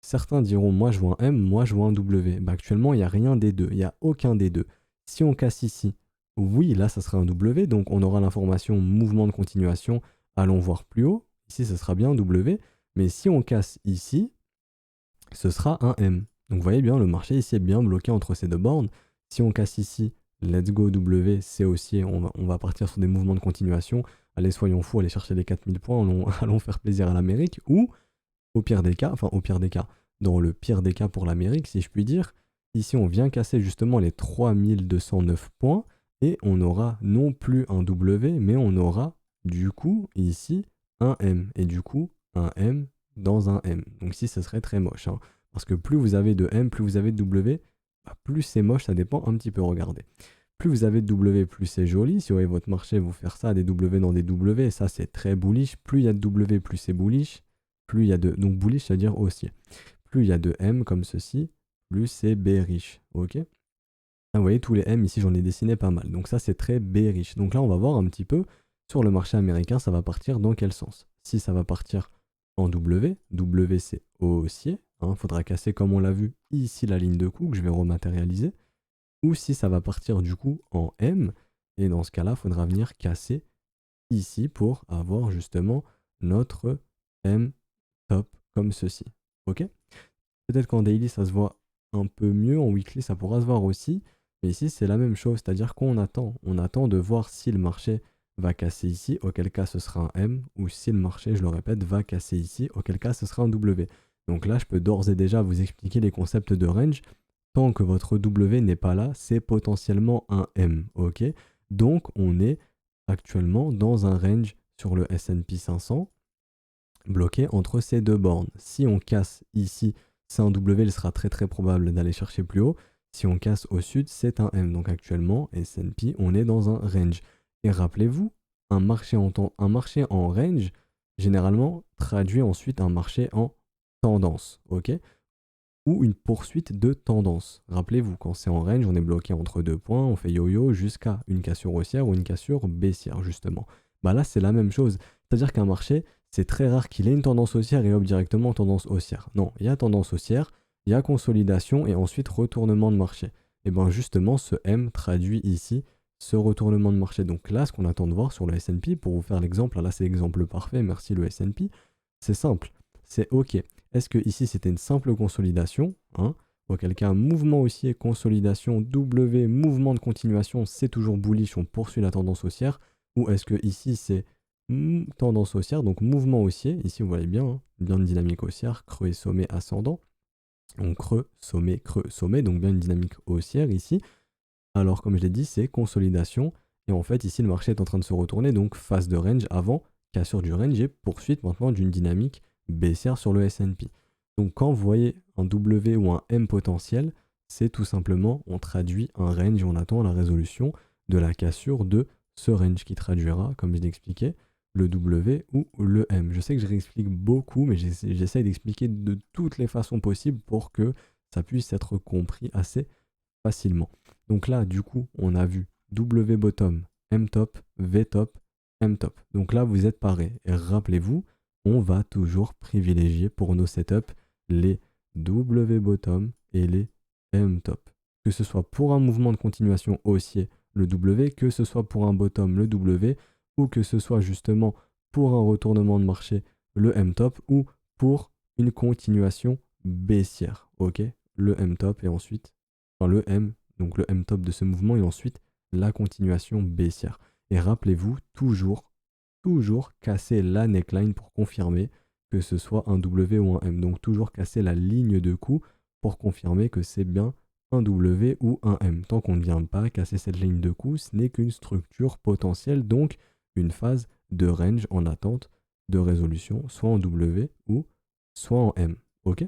certains diront moi je vois un M, moi je vois un W. Bah, actuellement, il n'y a rien des deux, il n'y a aucun des deux. Si on casse ici, oui, là ça sera un W, donc on aura l'information mouvement de continuation, allons voir plus haut. Ici, ce sera bien un W, mais si on casse ici, ce sera un M. Donc vous voyez bien, le marché ici est bien bloqué entre ces deux bornes. Si on casse ici, let's go W, c'est haussier, on va partir sur des mouvements de continuation. Allez, soyons fous, allez chercher les 4000 points, allons faire plaisir à l'Amérique, ou au pire des cas, enfin au pire des cas, dans le pire des cas pour l'Amérique, si je puis dire, ici on vient casser justement les 3209 points et on n'aura non plus un W, mais on aura du coup ici un M et du coup un M dans un M. Donc ici ce serait très moche, hein, parce que plus vous avez de M, plus vous avez de W, bah, plus c'est moche, ça dépend un petit peu, regardez. Plus vous avez de W, plus c'est joli. Si vous voyez votre marché vous faire ça, des W dans des W, ça c'est très bullish. Plus il y a de W, plus c'est bullish. Plus il y a de... Donc bullish, c'est-à-dire haussier. Plus il y a de M comme ceci, plus c'est bearish. Ok? Ah, vous voyez, tous les M ici, j'en ai dessiné pas mal. Donc ça, c'est très bearish. Donc là, on va voir un petit peu sur le marché américain, ça va partir dans quel sens. Si ça va partir en W, W c'est haussier. Il faudra casser, comme on l'a vu, ici la ligne de coup que je vais rematérialiser. Ou si ça va partir du coup en M. Et dans ce cas-là, il faudra venir casser ici pour avoir justement notre M top comme ceci. Ok? Peut-être qu'en daily ça se voit un peu mieux, en weekly ça pourra se voir aussi, mais ici c'est la même chose, c'est-à-dire qu'on attend. On attend de voir si le marché va casser ici, auquel cas ce sera un M, ou si le marché, je le répète, va casser ici, auquel cas ce sera un W. Donc là, je peux d'ores et déjà vous expliquer les concepts de range. Tant que votre W n'est pas là, c'est potentiellement un M. Ok? Donc on est actuellement dans un range sur le S&P 500 bloqué entre ces deux bornes. Si on casse ici, c'est un W, il sera très très probable d'aller chercher plus haut. Si on casse au sud, c'est un M. Donc actuellement, S&P, on est dans un range. Et rappelez-vous, un marché en range, généralement, traduit ensuite un marché en tendance. Ok? ou une poursuite de tendance. Rappelez-vous, quand c'est en range, on est bloqué entre 2 points, on fait yo-yo jusqu'à une cassure haussière ou une cassure baissière, justement. Bah là, c'est la même chose. C'est-à-dire qu'un marché, c'est très rare qu'il ait une tendance haussière et hop, directement tendance haussière. Non, il y a tendance haussière, il y a consolidation et ensuite retournement de marché. Et bien justement, ce M traduit ici ce retournement de marché. Donc là, ce qu'on attend de voir sur le S&P, pour vous faire l'exemple, là c'est l'exemple parfait, merci le S&P, c'est simple, c'est OK. Est-ce que ici c'était une simple consolidation, hein, auquel cas mouvement haussier, consolidation, W, mouvement de continuation, c'est toujours bullish, on poursuit la tendance haussière, ou est-ce que ici c'est tendance haussière, donc mouvement haussier, ici vous voyez bien, hein, bien une dynamique haussière, creux et sommet ascendant, donc creux, sommet, donc bien une dynamique haussière ici. Alors comme je l'ai dit, c'est consolidation, et en fait ici le marché est en train de se retourner, donc phase de range avant, cassure du range et poursuite maintenant d'une dynamique baissière sur le S&P. Donc quand vous voyez un W ou un M potentiel, c'est tout simplement, on traduit un range, on attend la résolution de la cassure de ce range qui traduira, comme je l'ai expliqué, le W ou le M. Je sais que je réexplique beaucoup, mais j'essaie d'expliquer de toutes les façons possibles pour que ça puisse être compris assez facilement. Donc là, du coup, on a vu W bottom, M top, V top, M top. Donc là, vous êtes parés. Et rappelez-vous, on va toujours privilégier pour nos setups les W bottom et les M top. Que ce soit pour un mouvement de continuation haussier, le W, que ce soit pour un bottom, le W, ou que ce soit justement pour un retournement de marché, le M top, ou pour une continuation baissière. Ok, le M top et ensuite, enfin le M, donc le M top de ce mouvement et ensuite la continuation baissière. Et rappelez-vous, toujours casser la neckline pour confirmer que ce soit un W ou un M. Donc toujours casser la ligne de coup pour confirmer que c'est bien un W ou un M. Tant qu'on ne vient pas casser cette ligne de coup, ce n'est qu'une structure potentielle, donc une phase de range en attente de résolution, soit en W ou soit en M. Ok?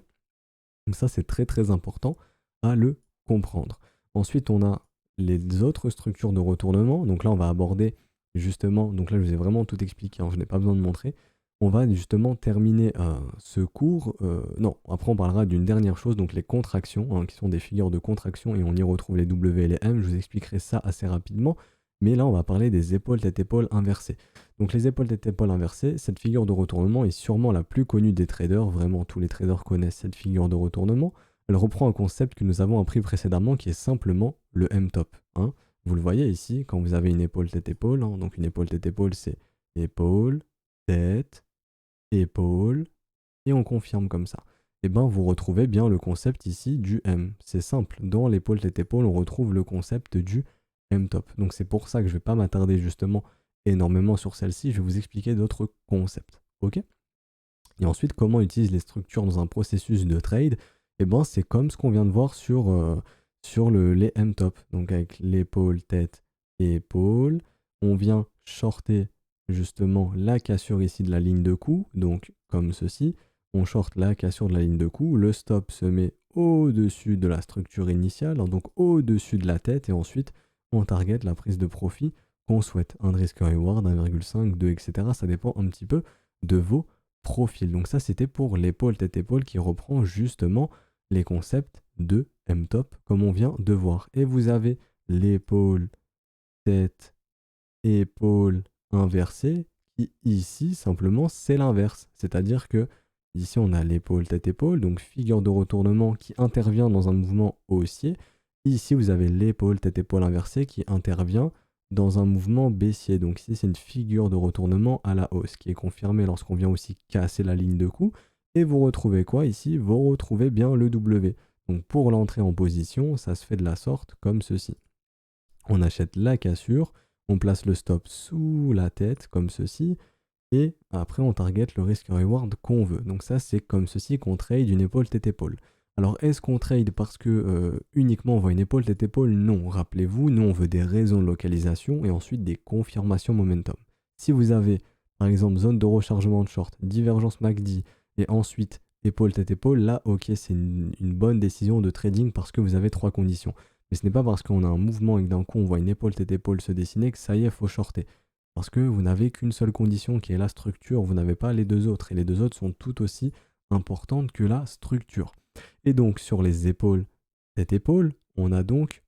Donc ça, c'est très très important à le comprendre. Ensuite, on a les autres structures de retournement. Donc là, on va aborder justement, donc là, je vous ai vraiment tout expliqué, hein, je n'ai pas besoin de montrer. On va justement terminer ce cours. Non, après, on parlera d'une dernière chose, donc les contractions, hein, qui sont des figures de contraction, et on y retrouve les W et les M. Je vous expliquerai ça assez rapidement. Mais là, on va parler des épaules tête-épaule inversées. Donc les épaules tête-épaule inversées, cette figure de retournement est sûrement la plus connue des traders. Vraiment, tous les traders connaissent cette figure de retournement. Elle reprend un concept que nous avons appris précédemment qui est simplement le M-top. Hein. Vous le voyez ici, quand vous avez une épaule tête-épaule. Hein, donc une épaule tête-épaule, c'est épaule, tête, épaule, et on confirme comme ça. Et bien, vous retrouvez bien le concept ici du M. C'est simple, dans l'épaule tête-épaule, on retrouve le concept du M-top. Donc c'est pour ça que je ne vais pas m'attarder justement énormément sur celle-ci, je vais vous expliquer d'autres concepts. Ok? Et ensuite, comment utiliser les structures dans un processus de trade? Et ben c'est comme ce qu'on vient de voir sur les M-top. Donc avec l'épaule, tête et épaule, on vient shorter justement la cassure ici de la ligne de coup, donc comme ceci. On short la cassure de la ligne de coup, le stop se met au-dessus de la structure initiale, hein, donc au-dessus de la tête, et ensuite on target la prise de profit qu'on souhaite. Un risk reward, 1,5, 2, etc. Ça dépend un petit peu de vos profils. Donc ça, c'était pour l'épaule tête-épaule qui reprend justement les concepts de M-top comme on vient de voir. Et vous avez l'épaule tête épaule inversée qui ici simplement c'est l'inverse. C'est-à-dire que ici on a l'épaule tête-épaule, donc figure de retournement qui intervient dans un mouvement haussier. Ici vous avez l'épaule tête-épaule inversée qui intervient dans un mouvement baissier. Donc ici c'est une figure de retournement à la hausse qui est confirmée lorsqu'on vient aussi casser la ligne de coup. Et vous retrouvez quoi ici? Vous retrouvez bien le W. Donc pour l'entrée en position, ça se fait de la sorte comme ceci. On achète la cassure, on place le stop sous la tête comme ceci, et après on target le risk reward qu'on veut. Donc ça c'est comme ceci qu'on trade une épaule tête-épaule. Alors est-ce qu'on trade parce que uniquement on voit une épaule tête-épaule? Non, rappelez-vous, nous on veut des raisons de localisation et ensuite des confirmations momentum. Si vous avez par exemple zone de rechargement de short, divergence MACD et ensuite épaule tête-épaule, là ok c'est une bonne décision de trading parce que vous avez trois conditions. Mais ce n'est pas parce qu'on a un mouvement et que d'un coup on voit une épaule tête-épaule se dessiner que ça y est, il faut shorter. Parce que vous n'avez qu'une seule condition qui est la structure, vous n'avez pas les deux autres. Et les deux autres sont tout aussi importante que la structure. Et donc sur les épaules, tête-épaule, on a donc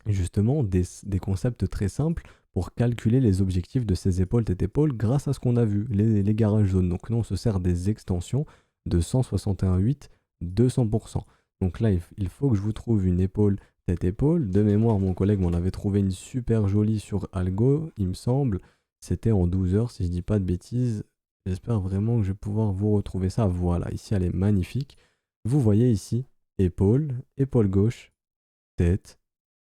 justement des concepts très simples pour calculer les objectifs de ces épaules tête-épaule grâce à ce qu'on a vu, les garages zones. Donc nous, on se sert des extensions de 161.8, 200%. Donc là, il faut que je vous trouve une épaule tête-épaule. De mémoire, mon collègue m'en avait trouvé une super jolie sur Algo, il me semble. C'était en 12 heures, si je dis pas de bêtises. J'espère vraiment que je vais pouvoir vous retrouver ça. Voilà, ici, elle est magnifique. Vous voyez ici, épaule, épaule gauche, tête,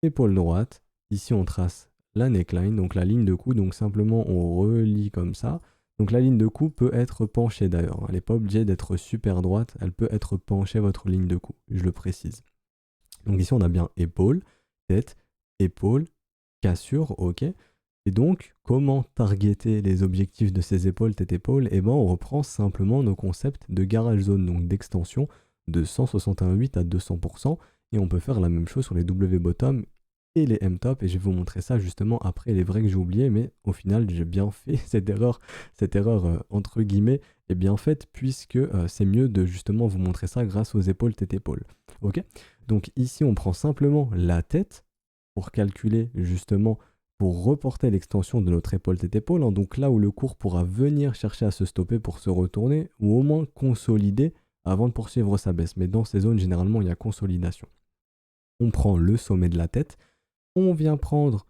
épaule droite. Ici, on trace la neckline, donc la ligne de cou. Donc simplement, on relie comme ça. Donc la ligne de cou peut être penchée d'ailleurs. Elle n'est pas obligée d'être super droite. Elle peut être penchée, votre ligne de cou. Je le précise. Donc ici, on a bien épaule, tête, épaule, cassure, ok. Et donc, comment targeter les objectifs de ces épaules, tête-épaule? Eh ben, on reprend simplement nos concepts de garage zone, donc d'extension de 161.8 à 200%. Et on peut faire la même chose sur les W-bottom et les M-top. Et je vais vous montrer ça justement après les vrais que j'ai oubliés. Mais au final, j'ai bien fait cette erreur entre guillemets est bien faite puisque c'est mieux de justement vous montrer ça grâce aux épaules, tête-épaule. Ok? Donc ici, on prend simplement la tête pour calculer justement, pour reporter l'extension de notre épaule tête-épaule. Hein, donc là où le cours pourra venir chercher à se stopper pour se retourner ou au moins consolider avant de poursuivre sa baisse. Mais dans ces zones, généralement, il y a consolidation. On prend le sommet de la tête. On vient prendre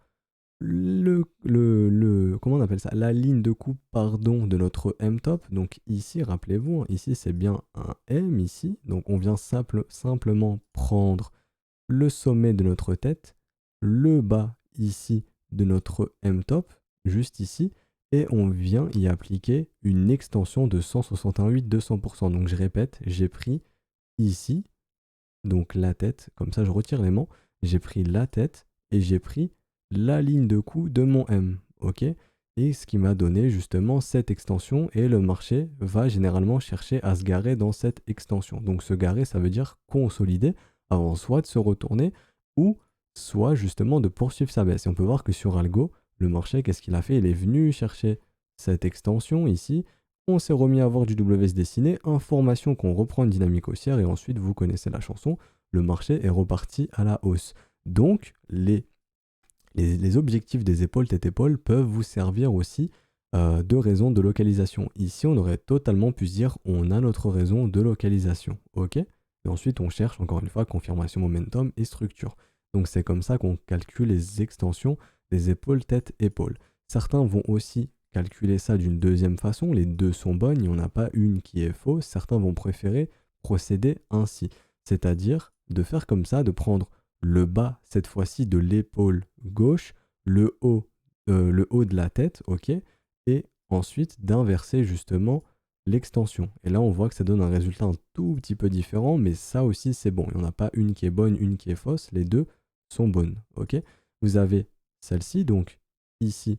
comment on appelle ça, la ligne de coupe pardon de notre M-top. Donc ici, rappelez-vous, hein, ici c'est bien un M ici. Donc on vient simplement prendre le sommet de notre tête, le bas ici de notre M-top, juste ici, et on vient y appliquer une extension de 161.8, 200%. Donc je répète, j'ai pris ici, donc la tête, comme ça je retire l'aimant, j'ai pris la tête et j'ai pris la ligne de cou de mon M, ok? Et ce qui m'a donné justement cette extension, et le marché va généralement chercher à se garer dans cette extension. Donc se garer, ça veut dire consolider avant soit de se retourner ou soit justement de poursuivre sa baisse. Et on peut voir que sur Algo, le marché, qu'est-ce qu'il a fait? Il est venu chercher cette extension ici. On s'est remis à voir du WS dessiné, information qu'on reprend une dynamique haussière et ensuite vous connaissez la chanson, le marché est reparti à la hausse. Donc les objectifs des épaules tête-épaule peuvent vous servir aussi de raison de localisation. Ici, on aurait totalement pu se dire on a notre raison de localisation. Ok? Et ensuite, on cherche encore une fois confirmation momentum et structure. Donc, c'est comme ça qu'on calcule les extensions des épaules tête-épaule. Certains vont aussi calculer ça d'une deuxième façon. Les deux sont bonnes, il n'y en a pas une qui est fausse. Certains vont préférer procéder ainsi. C'est-à-dire de faire comme ça, de prendre le bas, cette fois-ci, de l'épaule gauche, le haut de la tête, ok, et ensuite d'inverser justement l'extension. Et là, on voit que ça donne un résultat un tout petit peu différent, mais ça aussi, c'est bon. Il n'y en a pas une qui est bonne, une qui est fausse, les deux sont bonnes, ok. Vous avez celle-ci, donc ici,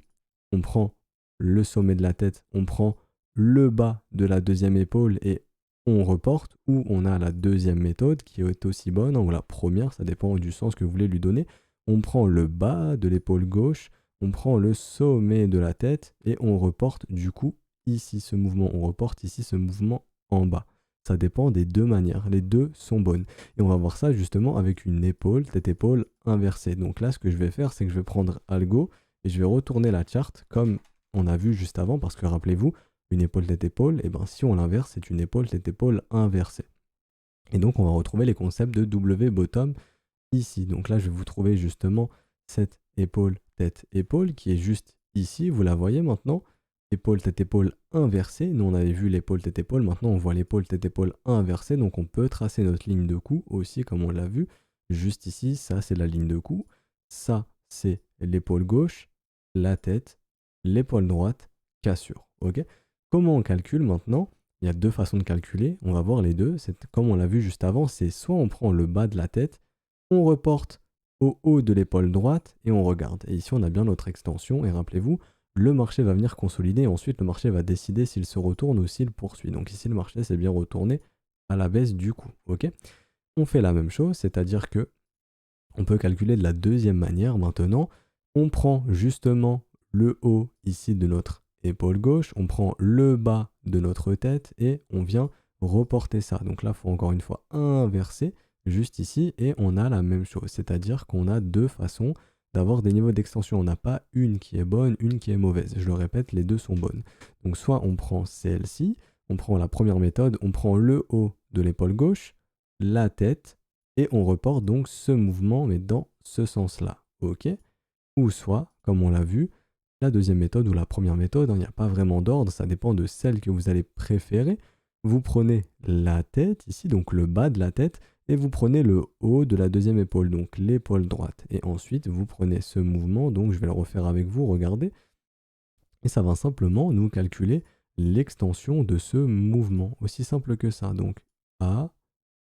on prend le sommet de la tête, on prend le bas de la deuxième épaule et on reporte, ou on a la deuxième méthode qui est aussi bonne, ou la première, ça dépend du sens que vous voulez lui donner. On prend le bas de l'épaule gauche, on prend le sommet de la tête et on reporte du coup ici ce mouvement, on reporte ici ce mouvement en bas. Ça dépend des deux manières, les deux sont bonnes. Et on va voir ça justement avec une épaule, tête-épaule inversée. Donc là, ce que je vais faire, c'est que je vais prendre Algo et je vais retourner la charte comme on a vu juste avant, parce que rappelez-vous, une épaule tête-épaule, et ben si on l'inverse, c'est une épaule tête-épaule inversée. Et donc on va retrouver les concepts de W bottom ici. Donc là je vais vous trouver justement cette épaule tête-épaule qui est juste ici, vous la voyez maintenant, épaule tête-épaule inversée. Nous on avait vu l'épaule tête-épaule, maintenant on voit l'épaule tête-épaule inversée, donc on peut tracer notre ligne de cou aussi comme on l'a vu. Juste ici, ça c'est la ligne de cou, ça c'est l'épaule gauche, la tête, l'épaule droite, cassure. Ok? Comment on calcule maintenant? Il y a deux façons de calculer, on va voir les deux. Comme on l'a vu juste avant, c'est soit on prend le bas de la tête, on reporte au haut de l'épaule droite et on regarde. Et ici on a bien notre extension et rappelez-vous, le marché va venir consolider et ensuite le marché va décider s'il se retourne ou s'il poursuit. Donc ici le marché s'est bien retourné à la baisse du coup. Ok? On fait la même chose, c'est-à-dire que on peut calculer de la deuxième manière maintenant. On prend justement le haut ici de notre épaule gauche, on prend le bas de notre tête et on vient reporter ça. Donc là, il faut encore une fois inverser juste ici et on a la même chose. C'est-à-dire qu'on a deux façons d'avoir des niveaux d'extension. On n'a pas une qui est bonne, une qui est mauvaise. Je le répète, les deux sont bonnes. Donc soit on prend celle-ci, on prend la première méthode, on prend le haut de l'épaule gauche, la tête, et on reporte donc ce mouvement, mais dans ce sens-là. OK? Ou soit, comme on l'a vu, la deuxième méthode ou la première méthode, il n'y a pas vraiment d'ordre, ça dépend de celle que vous allez préférer. Vous prenez la tête ici, donc le bas de la tête, et vous prenez le haut de la deuxième épaule, donc l'épaule droite. Et ensuite, vous prenez ce mouvement, donc je vais le refaire avec vous, regardez. Et ça va simplement nous calculer l'extension de ce mouvement. Aussi simple que ça. Donc A,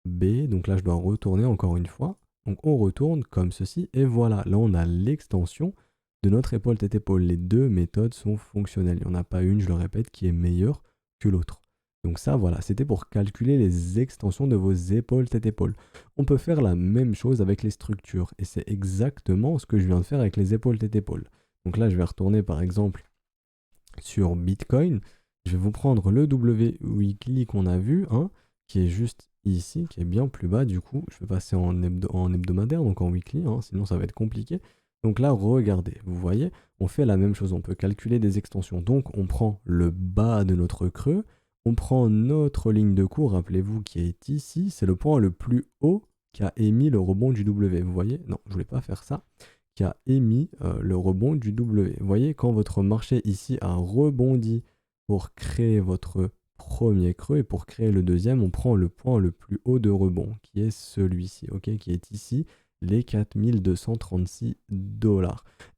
B, donc là je dois retourner encore une fois. Donc on retourne comme ceci et voilà, là on a l'extension de notre épaule tête épaule. Les deux méthodes sont fonctionnelles. Il n'y en a pas une, je le répète, qui est meilleure que l'autre. Donc ça voilà, c'était pour calculer les extensions de vos épaules tête épaule. On peut faire la même chose avec les structures et c'est exactement ce que je viens de faire avec les épaules tête épaule. Donc là je vais retourner par exemple sur Bitcoin. Je vais vous prendre le W weekly qu'on a vu, hein, qui est juste ici, qui est bien plus bas du coup. Je vais passer en hebdomadaire, donc en weekly, hein, sinon ça va être compliqué. Donc là, regardez, vous voyez, on fait la même chose, on peut calculer des extensions. Donc on prend le bas de notre creux, on prend notre ligne de cours, rappelez-vous, qui est ici, c'est le point le plus haut qui a émis le rebond du W. Vous voyez? Non, je voulais pas faire ça. Qui a émis le rebond du W. Vous voyez, quand votre marché ici a rebondi pour créer votre premier creux et pour créer le deuxième, on prend le point le plus haut de rebond, qui est celui-ci, ok, qui est ici, les 4236 $.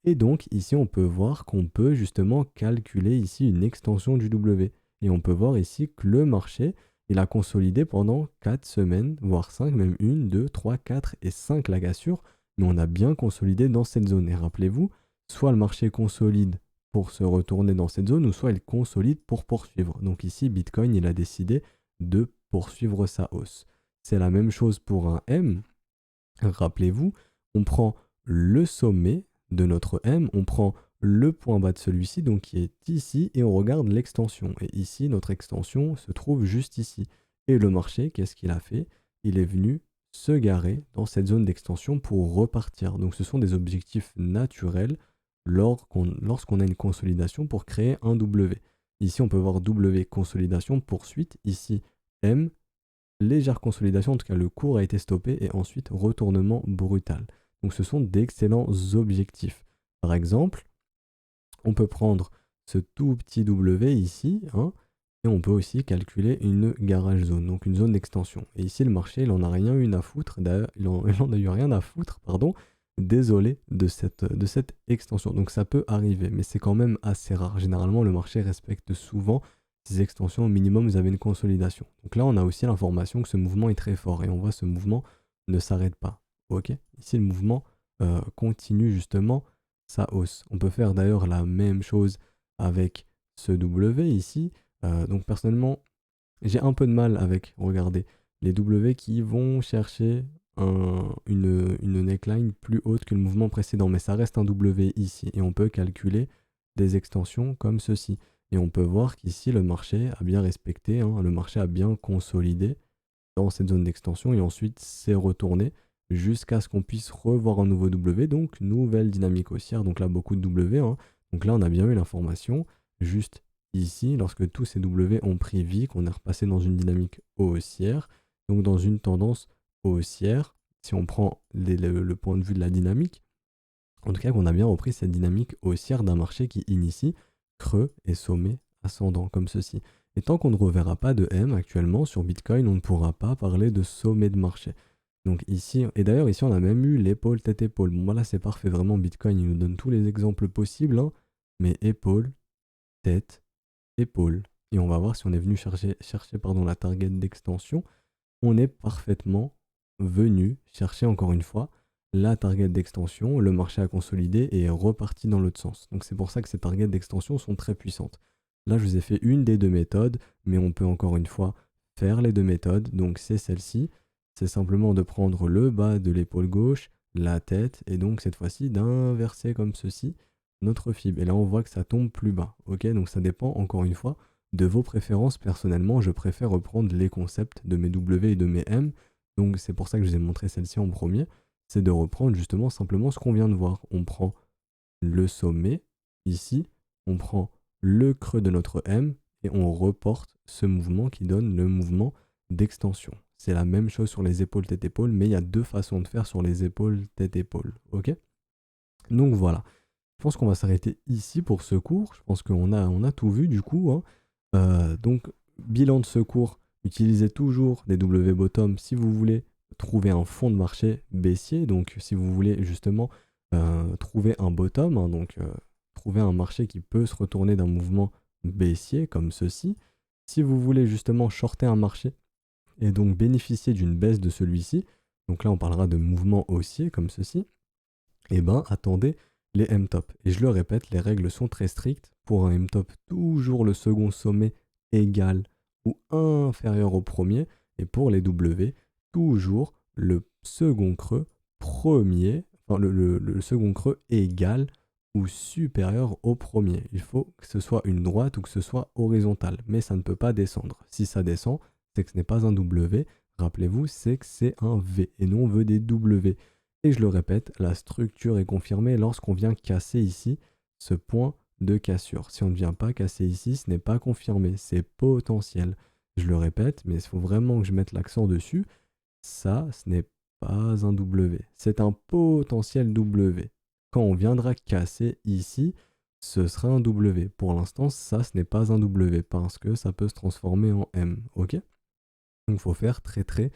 Et donc, ici, on peut voir qu'on peut justement calculer ici une extension du W. Et on peut voir ici que le marché, il a consolidé pendant 4 semaines, voire 5, même 1, 2, 3, 4 et 5 la gassure, mais on a bien consolidé dans cette zone. Et rappelez-vous, soit le marché consolide pour se retourner dans cette zone, ou soit il consolide pour poursuivre. Donc ici, Bitcoin, il a décidé de poursuivre sa hausse. C'est la même chose pour un M. Rappelez-vous, on prend le sommet de notre M, on prend le point bas de celui-ci, donc qui est ici, et on regarde l'extension. Et ici, notre extension se trouve juste ici. Et le marché, qu'est-ce qu'il a fait? Il est venu se garer dans cette zone d'extension pour repartir. Donc ce sont des objectifs naturels lorsqu'on a une consolidation pour créer un W. Ici, on peut voir W consolidation, poursuite. Ici, M, légère consolidation, en tout cas le cours a été stoppé et ensuite retournement brutal. Donc ce sont d'excellents objectifs. Par exemple, on peut prendre ce tout petit W ici, hein, et on peut aussi calculer une garage zone, donc une zone d'extension. Et ici, le marché, il n'en a rien eu à foutre, d'ailleurs, il en a eu rien à foutre, pardon, désolé de cette extension. Donc ça peut arriver, mais c'est quand même assez rare. Généralement, le marché respecte souvent ces extensions. Au minimum, vous avez une consolidation. Donc là, on a aussi l'information que ce mouvement est très fort, et on voit ce mouvement ne s'arrête pas. Ok, ici, le mouvement continue justement sa hausse. On peut faire d'ailleurs la même chose avec ce W ici. Donc personnellement, j'ai un peu de mal avec, regardez, les W qui vont chercher une neckline plus haute que le mouvement précédent. Mais ça reste un W ici. Et on peut calculer des extensions comme ceci. Et on peut voir qu'ici, le marché a bien respecté, hein, le marché a bien consolidé dans cette zone d'extension. Et ensuite, s'est retourné jusqu'à ce qu'on puisse revoir un nouveau W. Donc, nouvelle dynamique haussière. Donc là, beaucoup de W. Hein. Donc là, on a bien eu l'information juste ici, lorsque tous ces W ont pris vie, qu'on est repassé dans une dynamique haussière, donc dans une tendance haussière, si on prend le point de vue de la dynamique, en tout cas qu'on a bien repris cette dynamique haussière d'un marché qui initie creux et sommet ascendant, comme ceci. Et tant qu'on ne reverra pas de M actuellement sur Bitcoin, on ne pourra pas parler de sommet de marché. Donc ici, et d'ailleurs ici on a même eu l'épaule, tête-épaule. Bon voilà c'est parfait, vraiment Bitcoin il nous donne tous les exemples possibles, hein, mais épaule, tête, épaule. Et on va voir si on est venu chercher la target d'extension. On est parfaitement venu chercher encore une fois la target d'extension. Le marché a consolidé et est reparti dans l'autre sens. Donc c'est pour ça que ces targets d'extension sont très puissantes. Là, je vous ai fait une des deux méthodes, mais on peut encore une fois faire les deux méthodes. Donc c'est celle-ci. C'est simplement de prendre le bas de l'épaule gauche, la tête, et donc cette fois-ci d'inverser comme ceci notre fibre. Et là, on voit que ça tombe plus bas. Ok, donc ça dépend encore une fois de vos préférences. Personnellement, je préfère reprendre les concepts de mes W et de mes M. Donc c'est pour ça que je vous ai montré celle-ci en premier. C'est de reprendre justement simplement ce qu'on vient de voir. On prend le sommet, ici, on prend le creux de notre M et on reporte ce mouvement qui donne le mouvement d'extension. C'est la même chose sur les épaules, tête-épaule, mais il y a deux façons de faire sur les épaules, tête-épaule. Ok? Donc voilà. Je pense qu'on va s'arrêter ici pour ce cours. Je pense qu'on a tout vu du coup, hein. Donc, bilan de ce cours, utilisez toujours des W bottom si vous voulez trouver un fond de marché baissier. Donc, si vous voulez justement trouver un bottom, hein, donc trouver un marché qui peut se retourner d'un mouvement baissier comme ceci. Si vous voulez justement shorter un marché et donc bénéficier d'une baisse de celui-ci, donc là on parlera de mouvement haussier comme ceci, et ben attendez les M-top. Et je le répète, les règles sont très strictes. Pour un M-top, toujours le second sommet égal ou inférieur au premier. Et pour les W, toujours le second creux premier, enfin le second creux égal ou supérieur au premier. Il faut que ce soit une droite ou que ce soit horizontal. Mais ça ne peut pas descendre. Si ça descend, c'est que ce n'est pas un W. Rappelez-vous, c'est que c'est un V. Et nous, on veut des W. Et je le répète, la structure est confirmée lorsqu'on vient casser ici ce point de cassure. Si on ne vient pas casser ici, ce n'est pas confirmé, c'est potentiel. Je le répète, mais il faut vraiment que je mette l'accent dessus. Ça, ce n'est pas un W, c'est un potentiel W. Quand on viendra casser ici, ce sera un W. Pour l'instant, ça, ce n'est pas un W parce que ça peut se transformer en M. Ok? Donc, il faut faire très très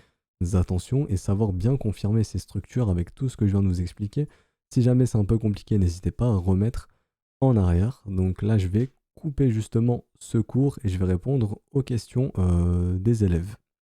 attention et savoir bien confirmer ces structures avec tout ce que je viens de vous expliquer. Si jamais c'est un peu compliqué, n'hésitez pas à remettre en arrière. Donc là, je vais couper justement ce cours et je vais répondre aux questions des élèves.